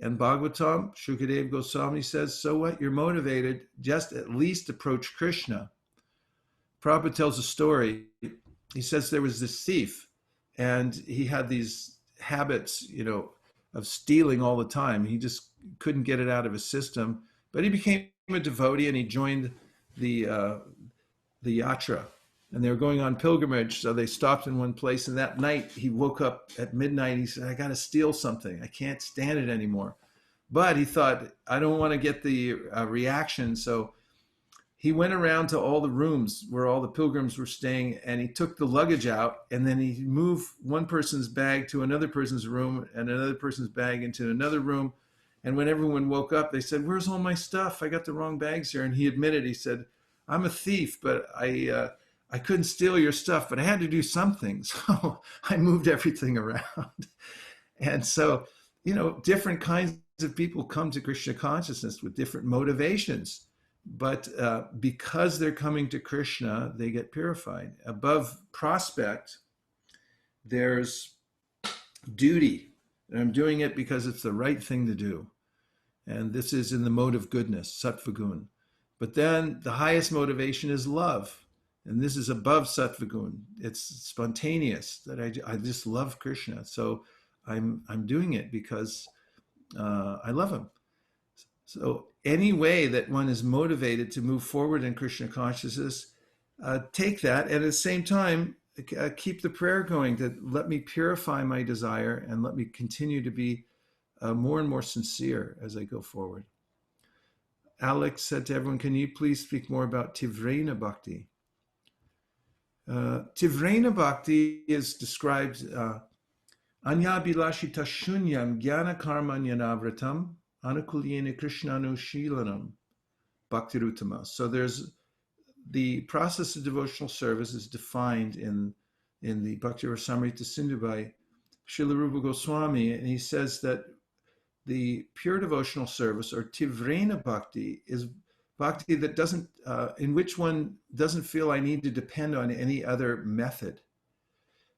And Bhagavatam, Shukadeva Goswami says, so what? You're motivated, just at least approach Krishna. Prabhupada tells a story. He says there was this thief, and he had these habits, of stealing all the time. He just couldn't get it out of his system. But he became a devotee, and he joined the yatra. And they were going on pilgrimage, so they stopped in one place. And that night, he woke up at midnight. He said, I got to steal something. I can't stand it anymore. But he thought, I don't want to get the reaction. So he went around to all the rooms where all the pilgrims were staying, and he took the luggage out, and then he moved one person's bag to another person's room and another person's bag into another room. And when everyone woke up, they said, "Where's all my stuff? I got the wrong bags here." And he admitted, he said, "I'm a thief, but I couldn't steal your stuff, but I had to do something. So I moved everything around." And so, different kinds of people come to Krishna consciousness with different motivations. But because they're coming to Krishna, they get purified. Above prospect, there's duty. And I'm doing it because it's the right thing to do. And this is in the mode of goodness, sattva-gun. But then the highest motivation is love. And this is above sattva-gun. It's spontaneous, that I just love Krishna. So I'm doing it because I love him. So any way that one is motivated to move forward in Krishna consciousness, take that, and at the same time, keep the prayer going to let me purify my desire and let me continue to be more and more sincere as I go forward. Alex said to everyone, can you please speak more about Tivrena Bhakti? Tivrena Bhakti is described Anyabhilashita shunyam jnana karmanyanavratam anukulyena krishnanushilanam bhaktirutama. So there's the process of devotional service is defined in the Bhakti Rasamrita Sindhu by Srila Rupa Goswami, and he says that the pure devotional service, or Tivrena Bhakti, is bhakti that doesn't, in which one doesn't feel I need to depend on any other method.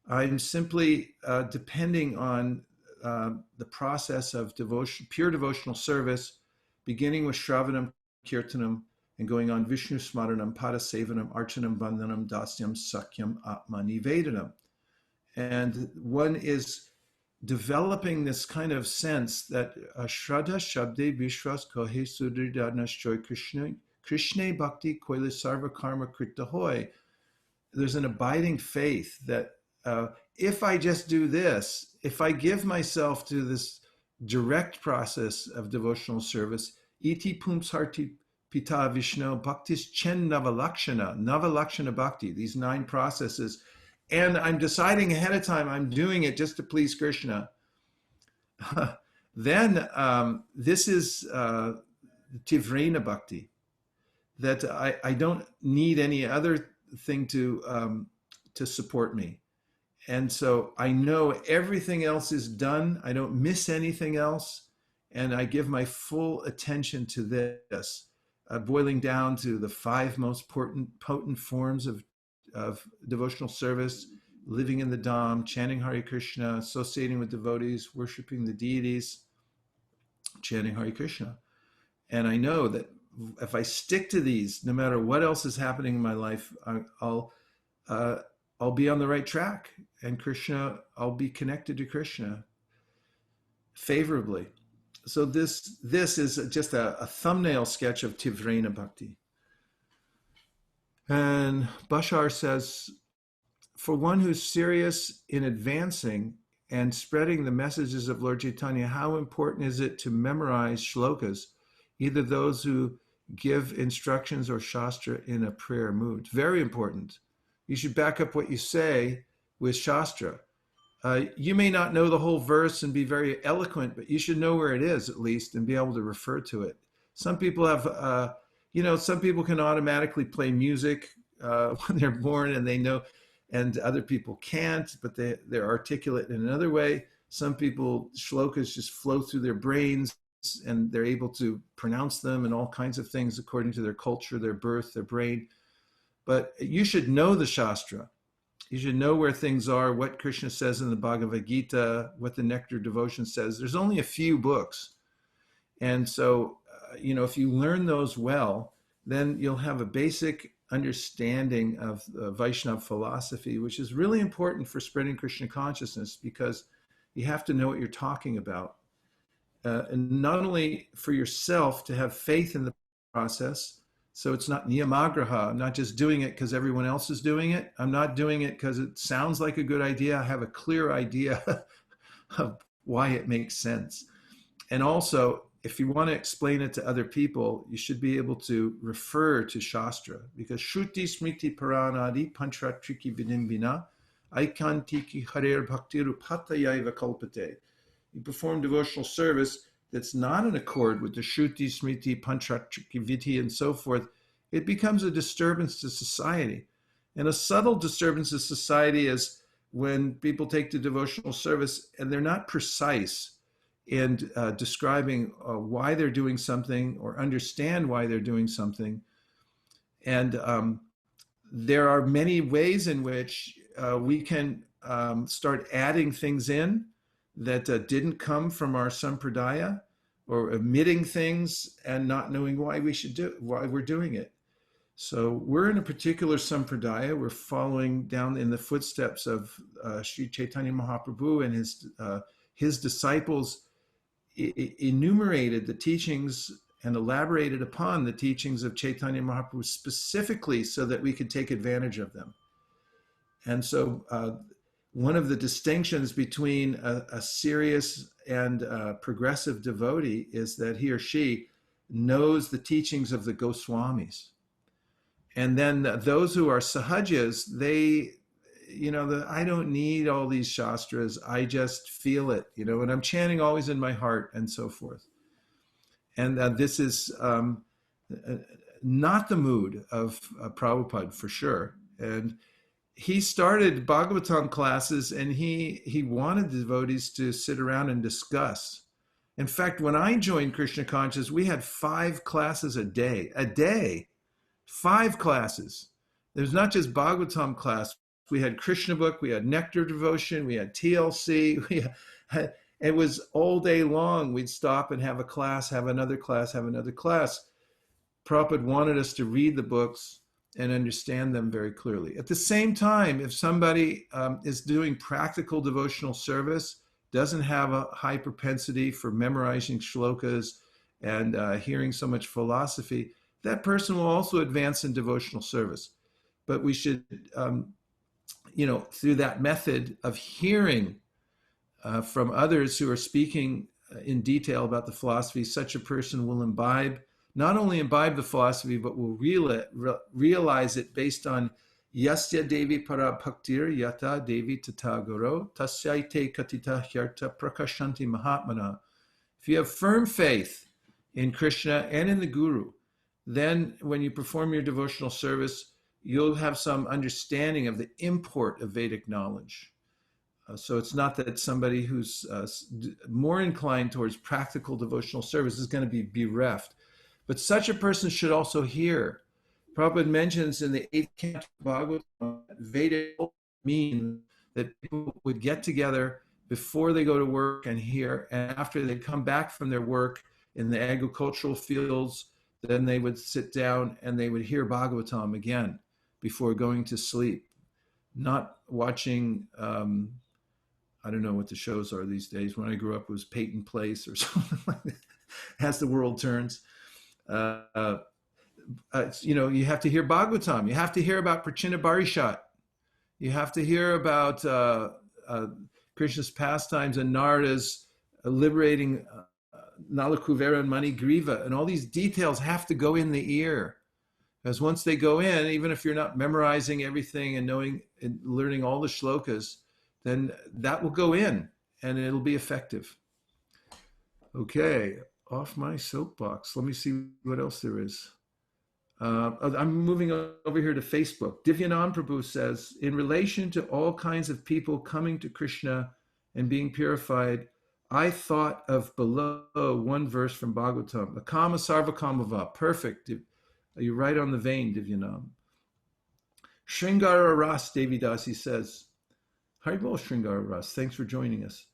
I'm simply depending on the process of devotion, pure devotional service, beginning with Shravanam, Kirtanam, and going on Vishnu Smaranam, Padasevanam, Archanam, Bandhanam, Dasyam, Sakyam, Atma Nivedanam. And one is developing this kind of sense that Shraddha Shabde Vishwas Kohe Sudridadnashchoy Krishna Bhakti Koile Sarva Karma Krita Hoy. There's an abiding faith that if I just do this, if I give myself to this direct process of devotional service, iti pumsarti pita Vishnu bhaktis chen navalakshana bhakti, these 9 processes, and I'm deciding ahead of time I'm doing it just to please Krishna, then this is Tivrena Bhakti, that I don't need any other thing to support me. And so I know everything else is done. I don't miss anything else. And I give my full attention to this, boiling down to the 5 most potent forms of devotional service: living in the Dham, chanting Hare Krishna, associating with devotees, worshiping the deities, chanting Hare Krishna. And I know that if I stick to these, no matter what else is happening in my life, I'll be on the right track, and Krishna, I'll be connected to Krishna favorably. So this is just a thumbnail sketch of Tivrena Bhakti. And Bashar says, for one who's serious in advancing and spreading the messages of Lord Chaitanya, how important is it to memorize shlokas, either those who give instructions or shastra in a prayer mood? Very important. You should back up what you say with shastra. You may not know the whole verse and be very eloquent, but you should know where it is at least and be able to refer to it. Some people have, some people can automatically play music when they're born and they know, and other people can't, but they're articulate in another way. Some people, shlokas just flow through their brains and they're able to pronounce them and all kinds of things according to their culture, their birth, their brain. But you should know the Shastra. You should know where things are, what Krishna says in the Bhagavad Gita, what the Nectar Devotion says. There's only a few books. And so, if you learn those well, then you'll have a basic understanding of Vaishnava philosophy, which is really important for spreading Krishna consciousness, because you have to know what you're talking about. And not only for yourself to have faith in the process, so it's not niyamagraha. I'm not just doing it because everyone else is doing it. I'm not doing it because it sounds like a good idea. I have a clear idea of why it makes sense. And also, if you want to explain it to other people, you should be able to refer to Shastra, because Shruti Smriti Paranadi Panchatriki Vidimbina Aikantiki Harer Bhaktiru Patayaiva Kalpate. You perform devotional service that's not in accord with the Shruti Smriti Panchatriki Vidhi and so forth, it becomes a disturbance to society. And a subtle disturbance to society is when people take to devotional service and they're not precise in describing why they're doing something or understand why they're doing something. And there are many ways in which we can start adding things in that didn't come from our sampradaya, or omitting things and not knowing why we're doing it. So we're in a particular sampradaya. We're following down in the footsteps of Sri Chaitanya Mahaprabhu, and his disciples enumerated the teachings and elaborated upon the teachings of Chaitanya Mahaprabhu specifically so that we could take advantage of them. And so one of the distinctions between a serious and progressive devotee is that he or she knows the teachings of the Goswamis. And then those who are sahajas, they, I don't need all these shastras. I just feel it, and I'm chanting always in my heart and so forth. And this is not the mood of Prabhupada for sure. And he started Bhagavatam classes, and he wanted the devotees to sit around and discuss. In fact, when I joined Krishna Conscious, we had 5 classes a day, 5 classes. There's not just Bhagavatam class. We had Krishna book, we had Nectar devotion, we had TLC. It was all day long. We'd stop and have a class, have another class, have another class. Prabhupada wanted us to read the books and understand them very clearly. At the same time, if somebody is doing practical devotional service, doesn't have a high propensity for memorizing shlokas and hearing so much philosophy, that person will also advance in devotional service. But we should, through that method of hearing from others who are speaking in detail about the philosophy, such a person will not only imbibe the philosophy, but will realize it based on Yasya Devi Para Bhaktir Yata Devi Tata Guru Tasyaite Katita Hyarta Prakashanti Mahatmana. If you have firm faith in Krishna and in the Guru, then when you perform your devotional service, you'll have some understanding of the import of Vedic knowledge. So it's not that somebody who's more inclined towards practical devotional service is going to be bereft. But such a person should also hear. Prabhupada mentions in the 8th canto of Bhagavatam, Vedic mean that people would get together before they go to work and hear, and after they come back from their work in the agricultural fields, then they would sit down and they would hear Bhagavatam again before going to sleep, not watching, I don't know what the shows are these days. When I grew up, it was Peyton Place or something like that, As the World Turns. You have to hear Bhagavatam. You have to hear about Prachina Barishat. You have to hear about Krishna's pastimes and Narada's liberating Nalakuvera and Manigriva. And all these details have to go in the ear. Because once they go in, even if you're not memorizing everything and knowing and learning all the shlokas, then that will go in and it'll be effective. Okay, off my soapbox. Let me see what else there is. I'm moving over here to Facebook. Divyanam Prabhu says, in relation to all kinds of people coming to Krishna and being purified, I thought of below one verse from Bhagavatam, Akama Sarvakamava. Perfect. You're right on the vein, Divyanam. Shringara Ras, Devi Dasi says, Haribol Shringara Ras, thanks for joining us.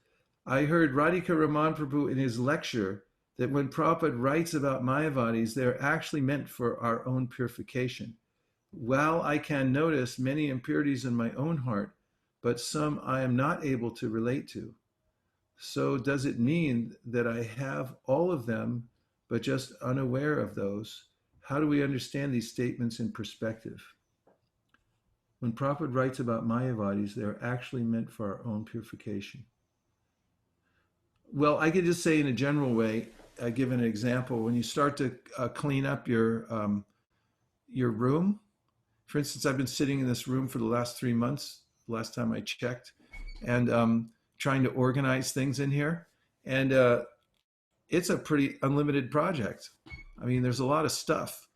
I heard Radhika Raman Prabhu in his lecture that when Prabhupada writes about Mayavadis, they're actually meant for our own purification. While I can notice many impurities in my own heart, but some I am not able to relate to. So does it mean that I have all of them, but just unaware of those? How do we understand these statements in perspective? When Prabhupada writes about Mayavadis, they're actually meant for our own purification. Well, I could just say in a general way, give an example. When you start to clean up your room, for instance, I've been sitting in this room for the last 3 months, last time I checked, and trying to organize things in here. And it's a pretty unlimited project. I mean, there's a lot of stuff.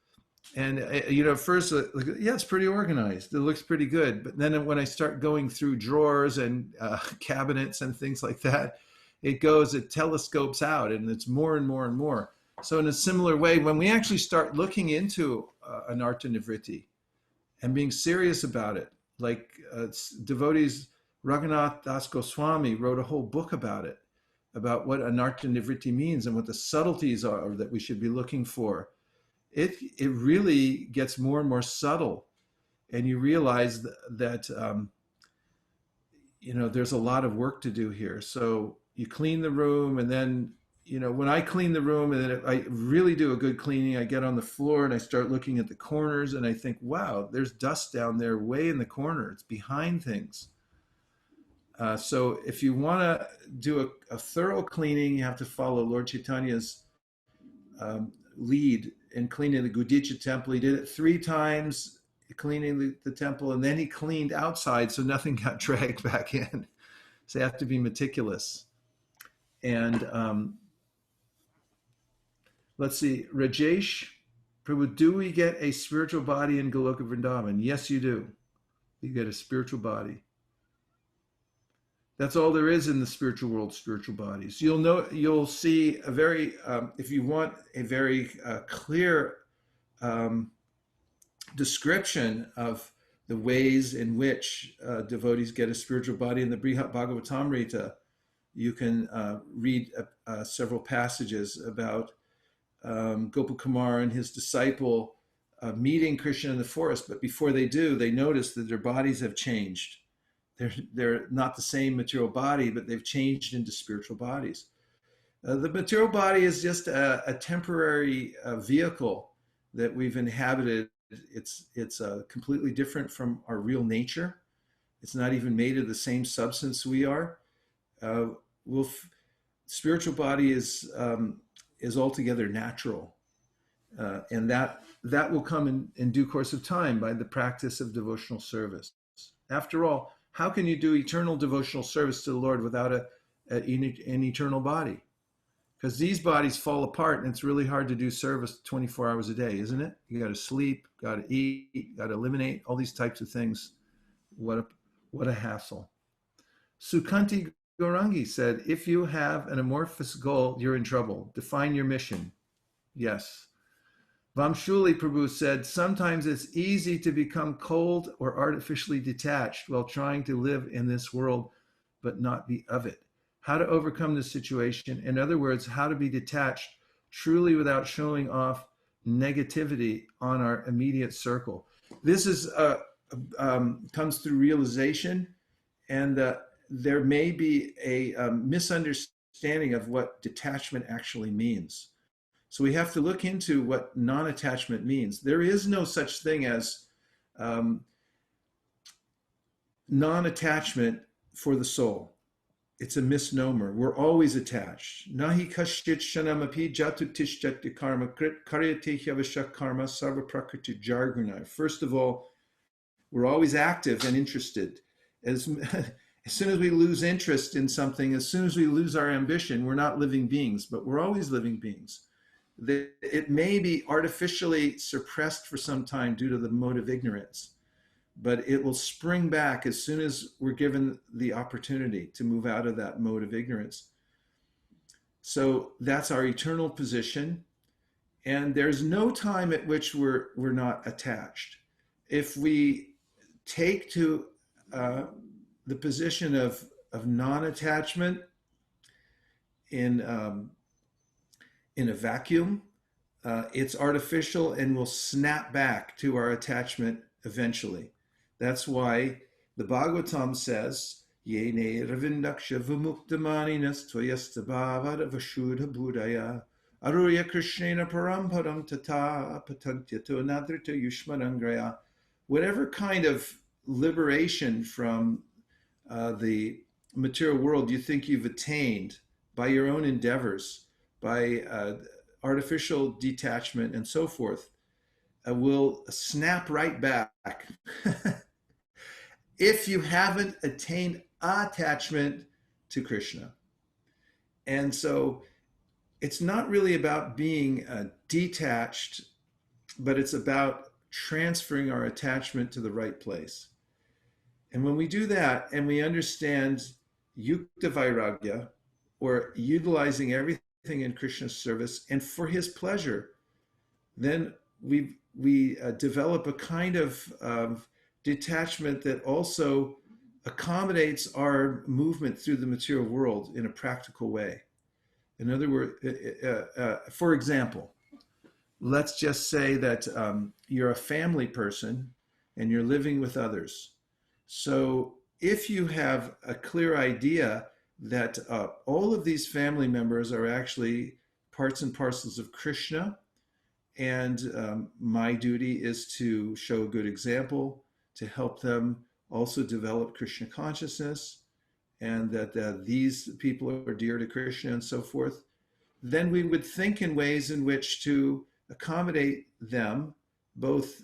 And, at first, yeah, it's pretty organized. It looks pretty good. But then when I start going through drawers and cabinets and things like that, it telescopes out, and it's more and more and more. So in a similar way, when we actually start looking into anartha nivritti and being serious about it, like devotees, Raghunath Das Goswami wrote a whole book about it, about what anartha nivritti means and what the subtleties are that we should be looking for. It really gets more and more subtle, and you realize that there's a lot of work to do here. So you clean the room, and then when I clean the room, and then I really do a good cleaning, I get on the floor and I start looking at the corners, and I think, wow, there's dust down there way in the corner. It's behind things. So if you want to do a thorough cleaning, you have to follow Lord Chaitanya's lead in cleaning the Gudicha temple. He did it 3 times, cleaning the temple, and then he cleaned outside so nothing got dragged back in. So you have to be meticulous. And let's see, Rajesh, Prabhu, do we get a spiritual body in Goloka Vrindavan? Yes, you do. You get a spiritual body. That's all there is in the spiritual world, spiritual bodies. You'll see a very, if you want a very clear description of the ways in which devotees get a spiritual body in the Brahmajyoti, you can read several passages about Gopakumar and his disciple meeting Krishna in the forest. But before they do, they notice that their bodies have changed. They're not the same material body, but they've changed into spiritual bodies. The material body is just a temporary vehicle that we've inhabited. It's completely different from our real nature. It's not even made of the same substance we are. Spiritual body is altogether natural, and that will come in due course of time by the practice of devotional service. After all, how can you do eternal devotional service to the Lord without an eternal body? Because these bodies fall apart, and it's really hard to do service 24 hours a day, isn't it? You got to sleep, got to eat, got to eliminate all these types of things. What a hassle. Sukanti Gorangi said, if you have an amorphous goal, you're in trouble. Define your mission. Yes. Vamshuli Prabhu said, sometimes it's easy to become cold or artificially detached while trying to live in this world, but not be of it. How to overcome this situation. In other words, how to be detached truly without showing off negativity on our immediate circle. This is comes through realization, and there may be a misunderstanding of what detachment actually means. So we have to look into what non-attachment means. There is no such thing as non-attachment for the soul. It's a misnomer. We're always attached. Nahi kashit shanamapi jatu tishtati karma karyate hyavashak karma sarva prakriti jarguna. First of all, we're always active and interested. As soon as we lose interest in something, as soon as we lose our ambition, we're not living beings, but we're always living beings. It may be artificially suppressed for some time due to the mode of ignorance, but it will spring back as soon as we're given the opportunity to move out of that mode of ignorance. So that's our eternal position, and there's no time at which we're not attached. If we take to the position of non-attachment in a vacuum, it's artificial and will snap back to our attachment eventually. That's why the Bhagavatam says, Yene ravindaksha vimuktamaninas tvayastabhavad vashudha budaya aruya krishnena paramparam tata patantyato nadrita yushmanangraya. Whatever kind of liberation from the material world you think you've attained by your own endeavors, by artificial detachment and so forth, will snap right back if you haven't attained attachment to Krishna. And so it's not really about being detached, but it's about transferring our attachment to the right place. And when we do that and we understand yukta vairagya, or utilizing everything in Krishna's service and for his pleasure, then we develop a kind of detachment that also accommodates our movement through the material world in a practical way. In other words, for example, let's just say that you're a family person and you're living with others. So if you have a clear idea that all of these family members are actually parts and parcels of Krishna, and my duty is to show a good example, to help them also develop Krishna consciousness, and that these people are dear to Krishna and so forth, then we would think in ways in which to accommodate them, both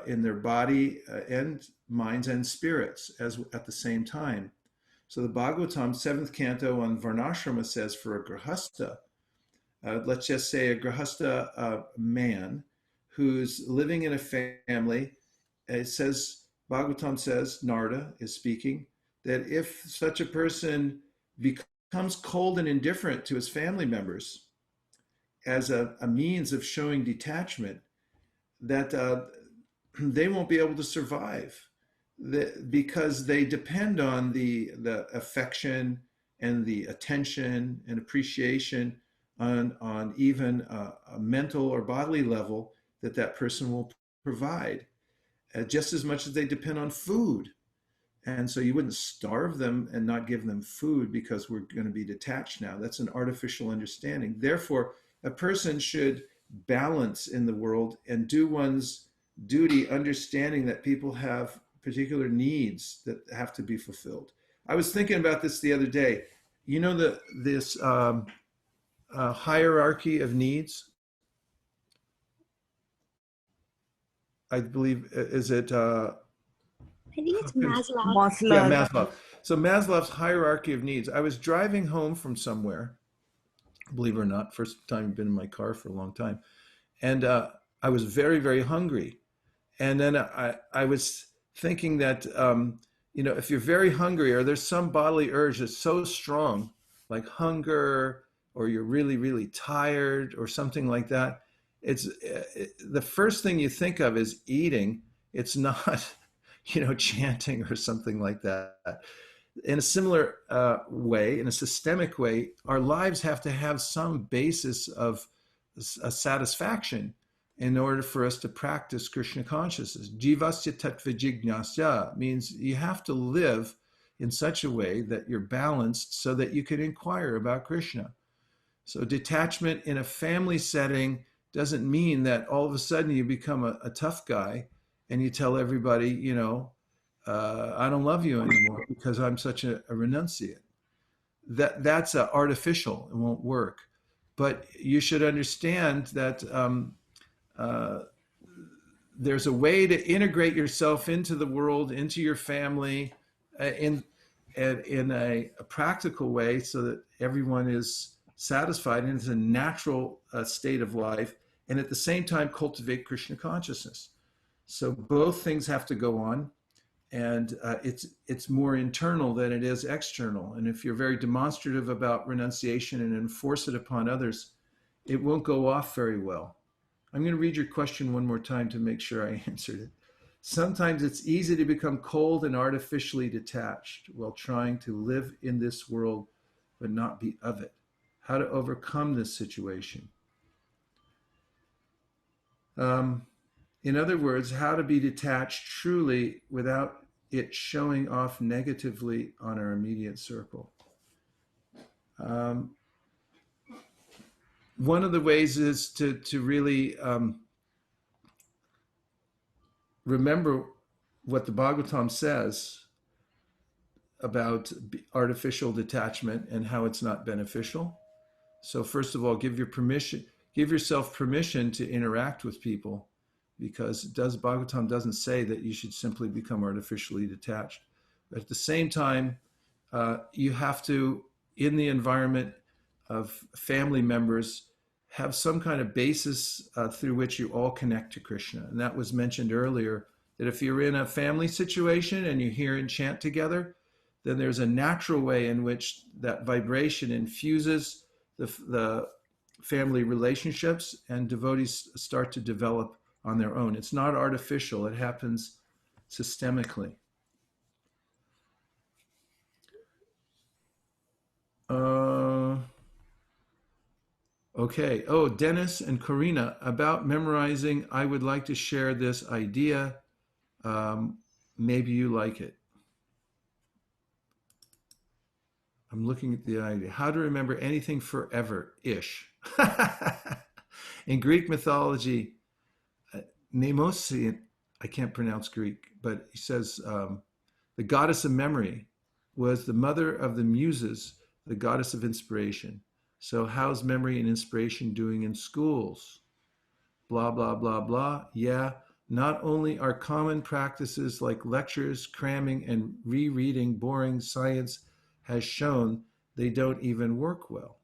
in their body and minds and spirits at the same time. So the Bhagavatam, 7th canto on Varnashrama says for a grahastha, let's just say a grahastha man who's living in a family, it says, Bhagavatam says, Narada is speaking, that if such a person becomes cold and indifferent to his family members as a means of showing detachment, that they won't be able to survive because they depend on the affection and the attention and appreciation on even a mental or bodily level that person will provide, just as much as they depend on food. And so you wouldn't starve them and not give them food because we're going to be detached now. That's an artificial understanding. Therefore, a person should balance in the world and do one's duty, understanding that people have particular needs that have to be fulfilled. I was thinking about this the other day. You know this hierarchy of needs? I believe, is it... I think it's Maslow. Yeah, Maslow. So Maslow's hierarchy of needs. I was driving home from somewhere, believe it or not, first time I've been in my car for a long time. And I was very, very hungry. And then I was thinking that, if you're very hungry or there's some bodily urge that's so strong, like hunger, or you're really, really tired or something like that, it's the first thing you think of is eating. It's not, chanting or something like that. In a similar way, in a systemic way, our lives have to have some basis of a satisfaction in order for us to practice Krishna consciousness. Jivasya tattva jignasya means you have to live in such a way that you're balanced so that you can inquire about Krishna. So detachment in a family setting doesn't mean that all of a sudden you become a tough guy and you tell everybody, I don't love you anymore because I'm such a renunciate. That's artificial. It won't work. But you should understand that there's a way to integrate yourself into the world, into your family, in a practical way, so that everyone is satisfied and it's a natural state of life, and at the same time cultivate Krishna consciousness. So both things have to go on, and it's more internal than it is external. And if you're very demonstrative about renunciation and enforce it upon others, it won't go off very well. I'm going to read your question one more time to make sure I answered it. Sometimes it's easy to become cold and artificially detached while trying to live in this world but not be of it. How to overcome this situation? In other words, how to be detached truly without it showing off negatively on our immediate circle. One of the ways is to really remember what the Bhagavatam says about artificial detachment and how it's not beneficial. So first of all, give yourself permission to interact with people, because Bhagavatam doesn't say that you should simply become artificially detached. But at the same time, you have to, in the environment of family members, have some kind of basis through which you all connect to Krishna. And that was mentioned earlier, that if you're in a family situation and you hear and chant together, then there's a natural way in which that vibration infuses the family relationships, and devotees start to develop on their own. It's not artificial, it happens systemically. Okay. Oh, Dennis and Karina, about memorizing, I would like to share this idea. Maybe you like it. I'm looking at the idea. How to remember anything forever-ish. In Greek mythology, Mnemosyne, I can't pronounce Greek, but he says the goddess of memory was the mother of the muses, the goddess of inspiration. So how's memory and inspiration doing in schools? Blah, blah, blah, blah. Yeah, not only are common practices like lectures, cramming, and rereading boring science has shown they don't even work well.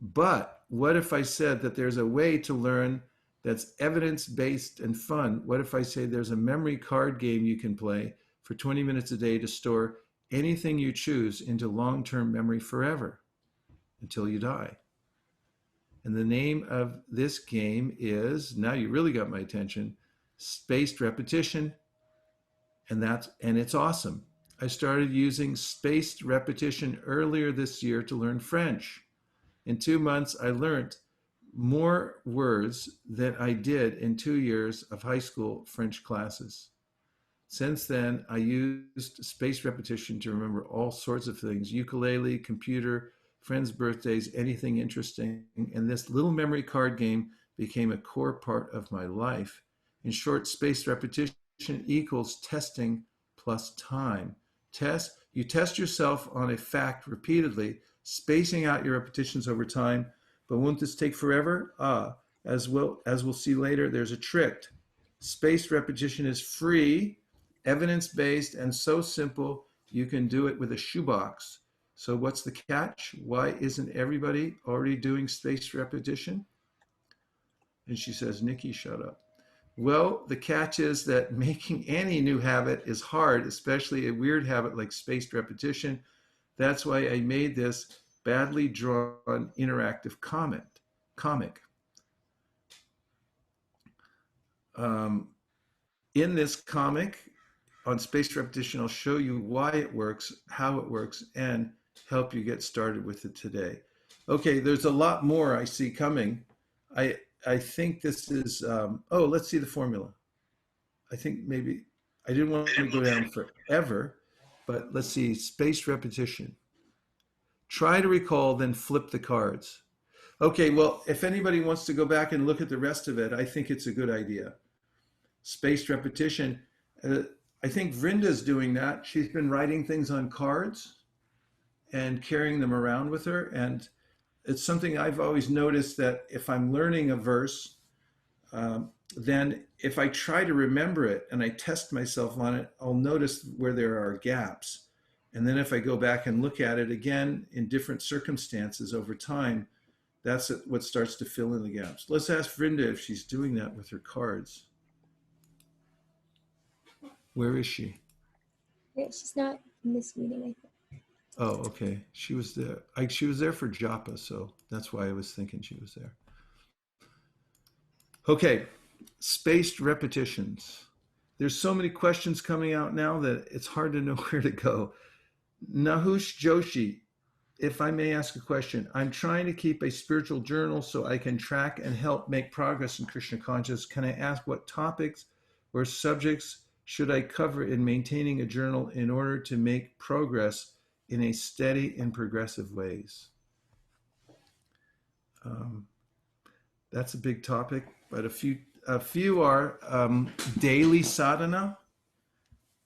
But what if I said that there's a way to learn that's evidence-based and fun? What if I say there's a memory card game you can play for 20 minutes a day to store anything you choose into long-term memory forever until you die? And the name of this game is, now you really got my attention, Spaced Repetition, and it's awesome. I started using spaced repetition earlier this year to learn French. In 2 months, I learned more words than I did in 2 years of high school French classes. Since then, I used spaced repetition to remember all sorts of things: ukulele, computer, friends' birthdays, anything interesting. And this little memory card game became a core part of my life. In short, spaced repetition equals testing plus time. You test yourself on a fact repeatedly, spacing out your repetitions over time. But won't this take forever? As we'll see later, there's a trick. Spaced repetition is free, evidence-based, and so simple you can do it with a shoebox. So what's the catch? Why isn't everybody already doing spaced repetition? And she says, Nikki, shut up. Well, the catch is that making any new habit is hard, especially a weird habit like spaced repetition. That's why I made this badly drawn interactive comic. In this comic on spaced repetition, I'll show you why it works, how it works, and help you get started with it today. Okay, there's a lot more I see coming. I think this is, let's see the formula. I think maybe, I didn't want to go down forever, but let's see, spaced repetition. Try to recall, then flip the cards. Okay, well, if anybody wants to go back and look at the rest of it, I think it's a good idea. Spaced repetition. I think Vrinda's doing that. She's been writing things on cards and carrying them around with her. And it's something I've always noticed, that if I'm learning a verse, then if I try to remember it and I test myself on it, I'll notice where there are gaps. And then if I go back and look at it again in different circumstances over time, that's what starts to fill in the gaps. Let's ask Vrinda if she's doing that with her cards. Where is she? Yeah, she's not in this meeting, I think. Oh, okay. She was there. She was there for japa, so that's why I was thinking she was there. Okay, spaced repetitions. There's so many questions coming out now that it's hard to know where to go. Nahush Joshi, if I may ask a question, I'm trying to keep a spiritual journal so I can track and help make progress in Krishna consciousness. Can I ask what topics or subjects should I cover in maintaining a journal in order to make progress in a steady and progressive ways? That's a big topic, but a few are daily sadhana,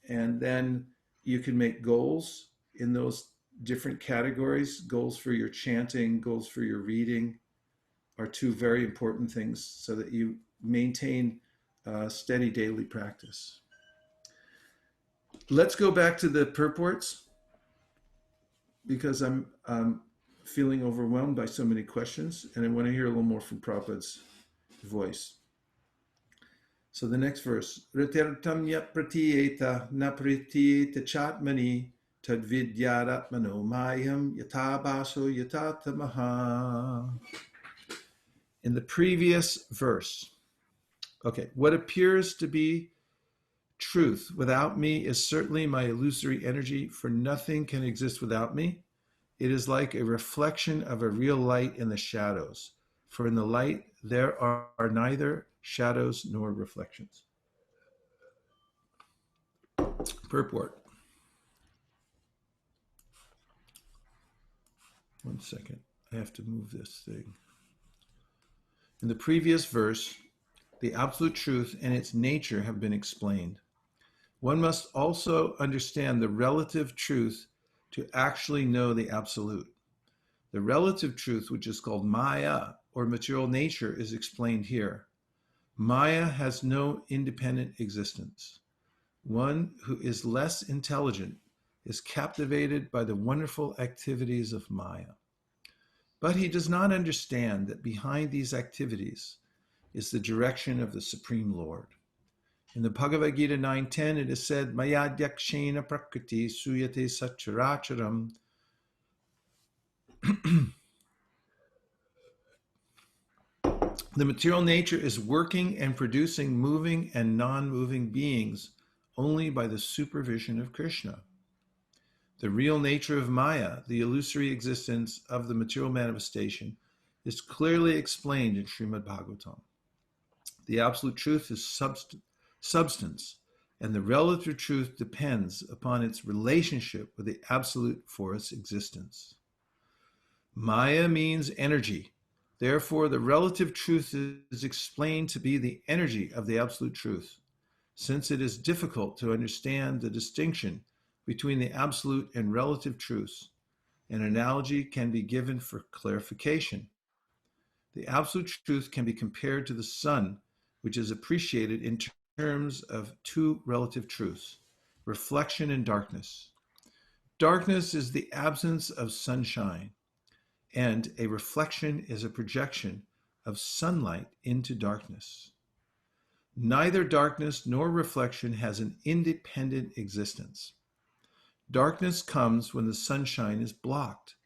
and then you can make goals in those different categories. Goals for your chanting, goals for your reading are two very important things so that you maintain steady daily practice. Let's go back to the purports because I'm feeling overwhelmed by so many questions and I want to hear a little more from Prabhupada's voice. So the next verse, Ratirtamya-pratiyeta na-pratiyeta chatmani tadvidyaratmano mayam yatabaso yatatamaha. In the previous verse, okay, what appears to be truth without me is certainly my illusory energy, for nothing can exist without me. It is like a reflection of a real light in the shadows, for in the light there are neither shadows nor reflections. Purport. One second, I have to move this thing. In the previous verse, the absolute truth and its nature have been explained. One must also understand the relative truth to actually know the absolute. The relative truth, which is called Maya, or material nature, is explained here. Maya has no independent existence. One who is less intelligent is captivated by the wonderful activities of Maya. But he does not understand that behind these activities is the direction of the Supreme Lord. In the Bhagavad Gita 9.10, it is said, Mayadhyakshena prakriti suyate satcharacharam. The material nature is working and producing moving and non-moving beings only by the supervision of Krishna. The real nature of Maya, the illusory existence of the material manifestation, is clearly explained in Srimad Bhagavatam. The absolute truth is substance, and the relative truth depends upon its relationship with the absolute for its existence. Maya means energy. Therefore, the relative truth is explained to be the energy of the absolute truth. Since it is difficult to understand the distinction between the absolute and relative truths, an analogy can be given for clarification. The absolute truth can be compared to the sun, which is appreciated in terms of two relative truths, reflection and darkness. Darkness is the absence of sunshine, and a reflection is a projection of sunlight into darkness. Neither darkness nor reflection has an independent existence. Darkness comes when the sunshine is blocked.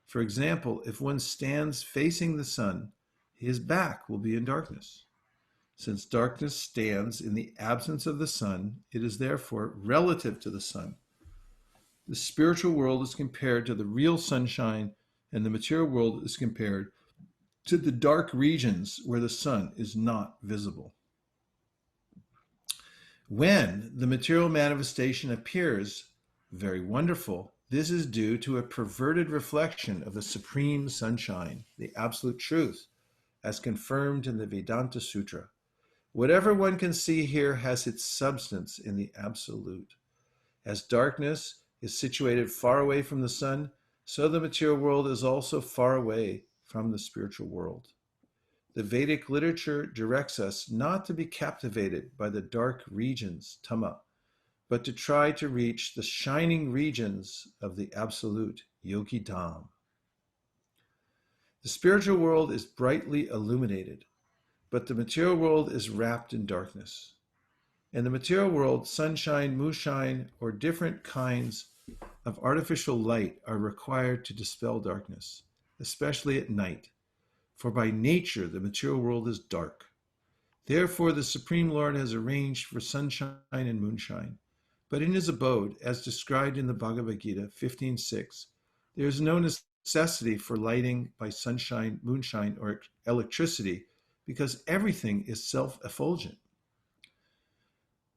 For example, if one stands facing the sun, his back will be in darkness. Since darkness stands in the absence of the sun, it is therefore relative to the sun. The spiritual world is compared to the real sunshine, and the material world is compared to the dark regions where the sun is not visible. When the material manifestation appears very wonderful, this is due to a perverted reflection of the supreme sunshine, the absolute truth, as confirmed in the Vedanta Sutra. Whatever one can see here has its substance in the absolute. As darkness is situated far away from the sun, so the material world is also far away from the spiritual world. The Vedic literature directs us not to be captivated by the dark regions, tama, but to try to reach the shining regions of the absolute, yogi dham. The spiritual world is brightly illuminated, but the material world is wrapped in darkness. In the material world, sunshine, moonshine, or different kinds of artificial light are required to dispel darkness, especially at night. For by nature, the material world is dark. Therefore, the Supreme Lord has arranged for sunshine and moonshine. But in his abode, as described in the Bhagavad Gita 15.6, there is no necessity for lighting by sunshine, moonshine, or electricity, because everything is self-effulgent.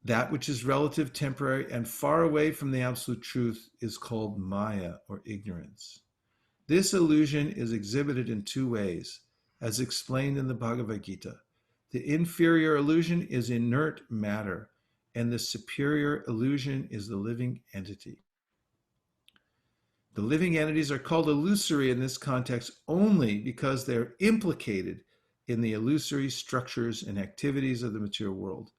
That which is relative, temporary, and far away from the absolute truth is called Maya, or ignorance. This illusion is exhibited in two ways, as explained in the Bhagavad Gita. The inferior illusion is inert matter, and the superior illusion is the living entity. The living entities are called illusory in this context only because they're implicated in the illusory structures and activities of the material world.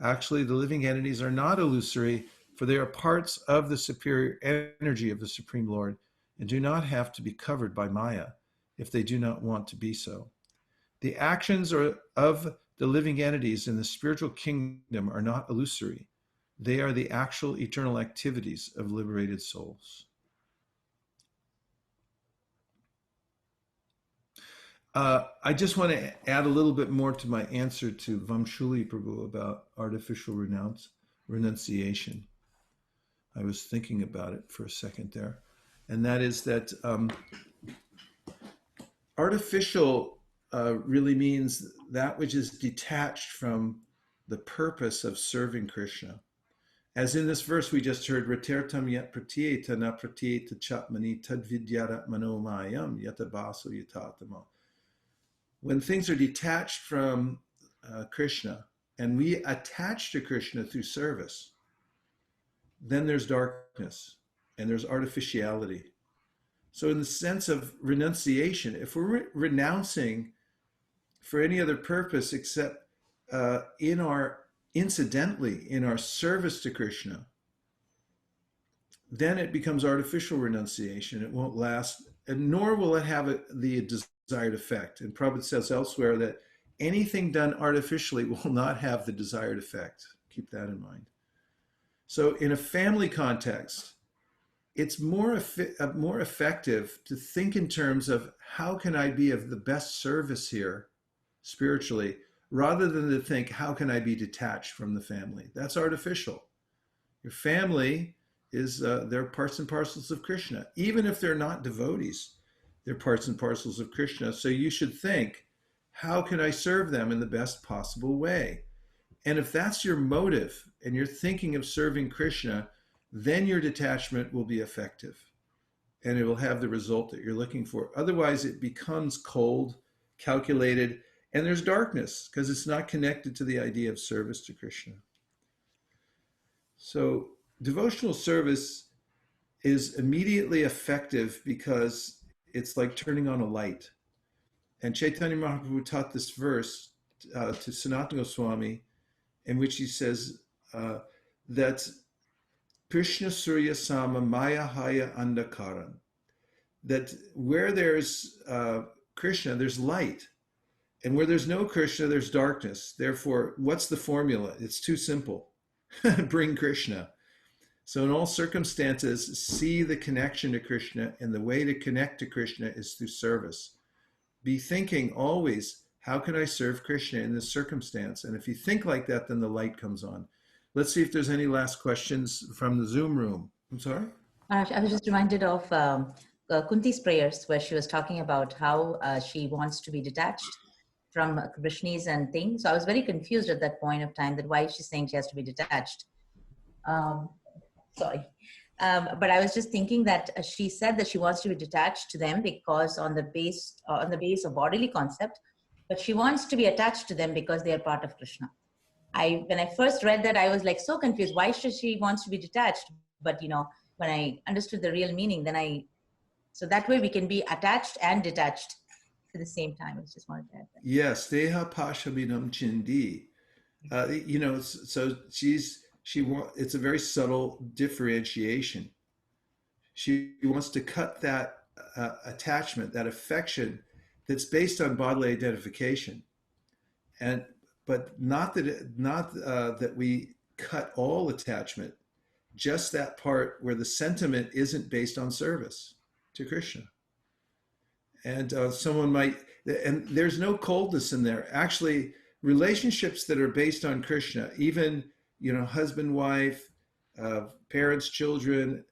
Actually, the living entities are not illusory, for they are parts of the superior energy of the Supreme Lord and do not have to be covered by Maya if they do not want to be so. The actions of the living entities in the spiritual kingdom are not illusory. They are the actual eternal activities of liberated souls. I just want to add a little bit more to my answer to Vamshuli Prabhu about artificial renunciation. I was thinking about it for a second there. And that is that artificial really means that which is detached from the purpose of serving Krishna. As in this verse we just heard, Ratertam yat pratyeta na pratyeta chapmani tadvidyara manomayam yatabaso yatatama. When things are detached from Krishna and we attach to Krishna through service, then there's darkness and there's artificiality. So in the sense of renunciation, if we're renouncing for any other purpose except incidentally in our service to Krishna, then it becomes artificial renunciation. It won't last, and nor will it have the desired effect. And Prabhupada says elsewhere that anything done artificially will not have the desired effect. Keep that in mind. So in a family context, it's more effective to think in terms of how can I be of the best service here spiritually, rather than to think how can I be detached from the family. That's artificial. Your family is, they're parts and parcels of Krishna. Even if they're not devotees, they're parts and parcels of Krishna. So you should think, how can I serve them in the best possible way? And if that's your motive and you're thinking of serving Krishna, then your detachment will be effective and it will have the result that you're looking for. Otherwise, it becomes cold, calculated, and there's darkness because it's not connected to the idea of service to Krishna. So devotional service is immediately effective because it's like turning on a light. And Chaitanya Mahaprabhu taught this verse to Sanatana Goswami, in which he says that Krishna Surya Sama Maya Haya Andakaran, that where there's Krishna, there's light. And where there's no Krishna, there's darkness. Therefore, what's the formula? It's too simple. Bring Krishna. So in all circumstances, see the connection to Krishna, and the way to connect to Krishna is through service. Be thinking always, how can I serve Krishna in this circumstance? And if you think like that, then the light comes on. Let's see if there's any last questions from the Zoom room. I'm sorry? I was just reminded of Kunti's prayers, where she was talking about how she wants to be detached from Krishnis and things. So I was very confused at that point of time that why is she saying she has to be detached? Sorry. But I was just thinking that she said that she wants to be detached to them because on the base of bodily concept, but she wants to be attached to them because they are part of Krishna. When I first read that, I was like so confused. Why should she wants to be detached? But when I understood the real meaning, so that way we can be attached and detached at the same time. I just wanted to add that. Yes, Deha Pashabinam Chindi. So it's a very subtle differentiation. She wants to cut that attachment, that affection that's based on bodily identification, but not that we cut all attachment, just that part where the sentiment isn't based on service to Krishna. And someone might, and there's no coldness in there. Actually, relationships that are based on Krishna, even husband, wife, parents, children,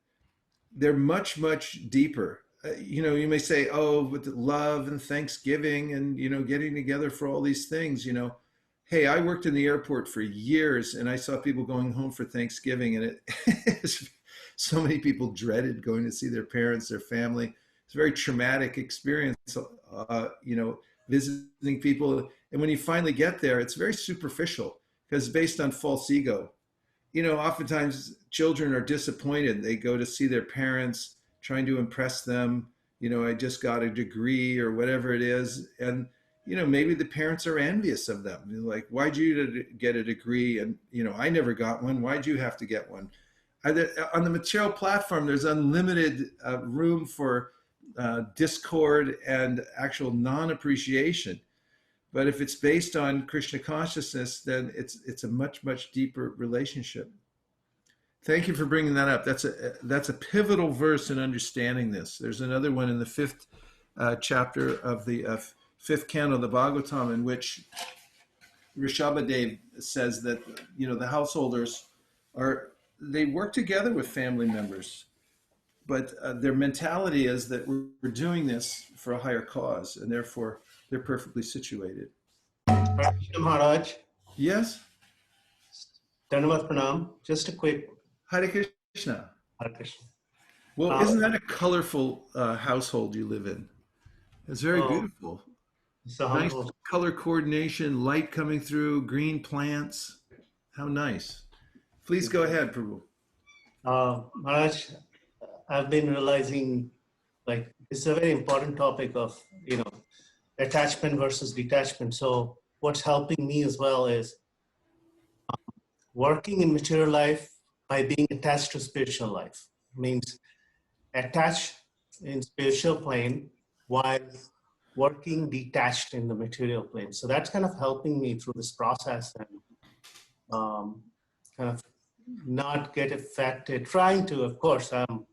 they're much, much deeper. You may say, oh, with love and thanksgiving and, getting together for all these things, Hey, I worked in the airport for years and I saw people going home for Thanksgiving, and so many people dreaded going to see their parents, their family. It's a very traumatic experience, visiting people. And when you finally get there, it's very superficial because it's based on false ego. Oftentimes children are disappointed. They go to see their parents trying to impress them. I just got a degree or whatever it is. And, maybe the parents are envious of them. They're like, why'd you get a degree? And, I never got one. Why'd you have to get one? On the material platform, there's unlimited room for discord and actual non-appreciation. But if it's based on Krishna consciousness, then it's a much, much deeper relationship. Thank you for bringing that up. That's a pivotal verse in understanding this. There's another one in the 5th chapter of the 5th canto of the Bhagavatam, in which Rishabhadev says that the householders they work together with family members, but their mentality is that we're doing this for a higher cause, and therefore they're perfectly situated. Maharaj. Yes? Dhanavad Pranam. Just a quick. Hare Krishna. Hare Krishna. Well, isn't that a colorful household you live in? It's very beautiful. So nice color coordination, light coming through, green plants. How nice. Please go ahead, Prabhu. Maharaj, I've been realizing it's a very important topic of, attachment versus detachment. So what's helping me as well is working in material life by being attached to spiritual life. Means attached in spiritual plane while working detached in the material plane. So that's kind of helping me through this process and kind of not get affected. Trying to, of course, I'm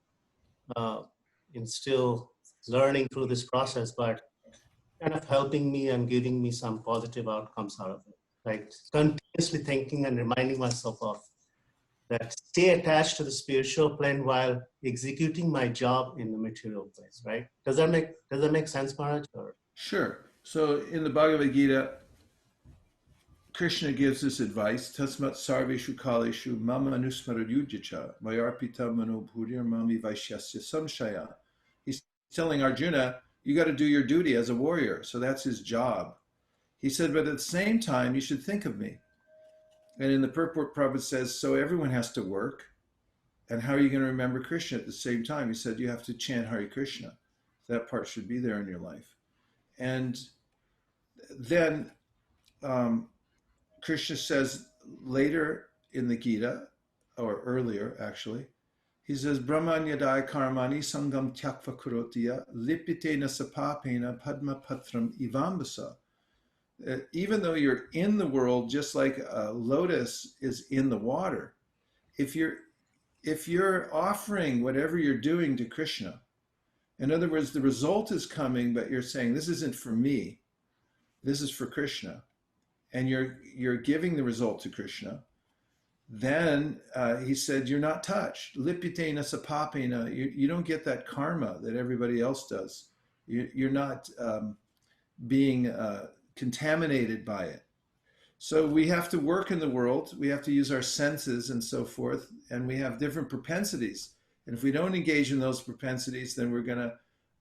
still learning through this process, but kind of helping me and giving me some positive outcomes out of it. Like continuously thinking and reminding myself of that, stay attached to the spiritual plane while executing my job in the material place, right? Does that make sense, Maharaj? Or? Sure. So in the Bhagavad Gita, Krishna gives this advice, Tasmat sarveshu kaleshu mama anusmaradhyujacha mayarpita mano bhurir mami vaishyasya samshaya. He's telling Arjuna, you got to do your duty as a warrior. So that's his job. He said, but at the same time, you should think of me. And in the purport, Prabhupada says, so everyone has to work. And how are you going to remember Krishna at the same time? He said, you have to chant Hare Krishna. That part should be there in your life. And then Krishna says later in the Gita, or earlier actually, he says, Brahmajyoti karmani sangam tyakva kurotiya lipitena sapapena padma patram ivambasa. Even though you're in the world, just like a lotus is in the water, if you're offering whatever you're doing to Krishna, in other words, the result is coming, but you're saying, this isn't for me, this is for Krishna, and you're giving the result to Krishna, then he said, you're not touched. Lipitena sapapena, you don't get that karma that everybody else does. You're not being contaminated by it. So we have to work in the world, we have to use our senses and so forth, and we have different propensities. And if we don't engage in those propensities, then we're going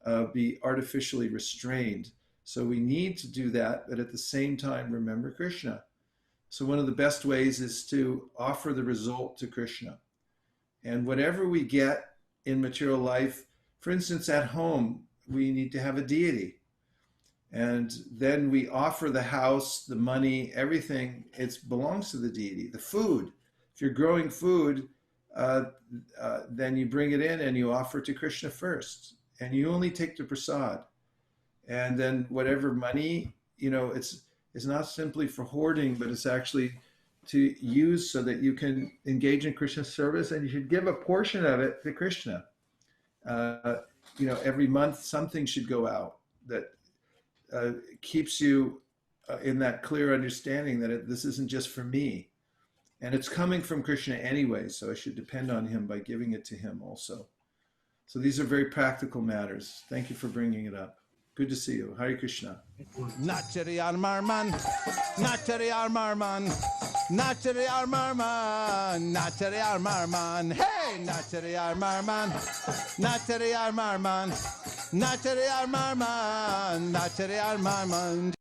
to be artificially restrained. So we need to do that, but at the same time, remember Krishna. So one of the best ways is to offer the result to Krishna. And whatever we get in material life, for instance, at home, we need to have a deity. And then we offer the house, the money, everything, it belongs to the deity. The food, if you're growing food, then you bring it in and you offer to Krishna first. And you only take the prasad. And then whatever money, it's not simply for hoarding, but it's actually to use so that you can engage in Krishna's service, and you should give a portion of it to Krishna. Every month something should go out that keeps you in that clear understanding that this isn't just for me. And it's coming from Krishna anyway, so I should depend on him by giving it to him also. So these are very practical matters. Thank you for bringing it up. Good to see you. Hare Krishna. Natari Armarman, Natari Armarman, Natari Armarman, Natari Armarman, hey, Natari Armarman, Natari Armarman, Natari Armarman, Natari Armarman.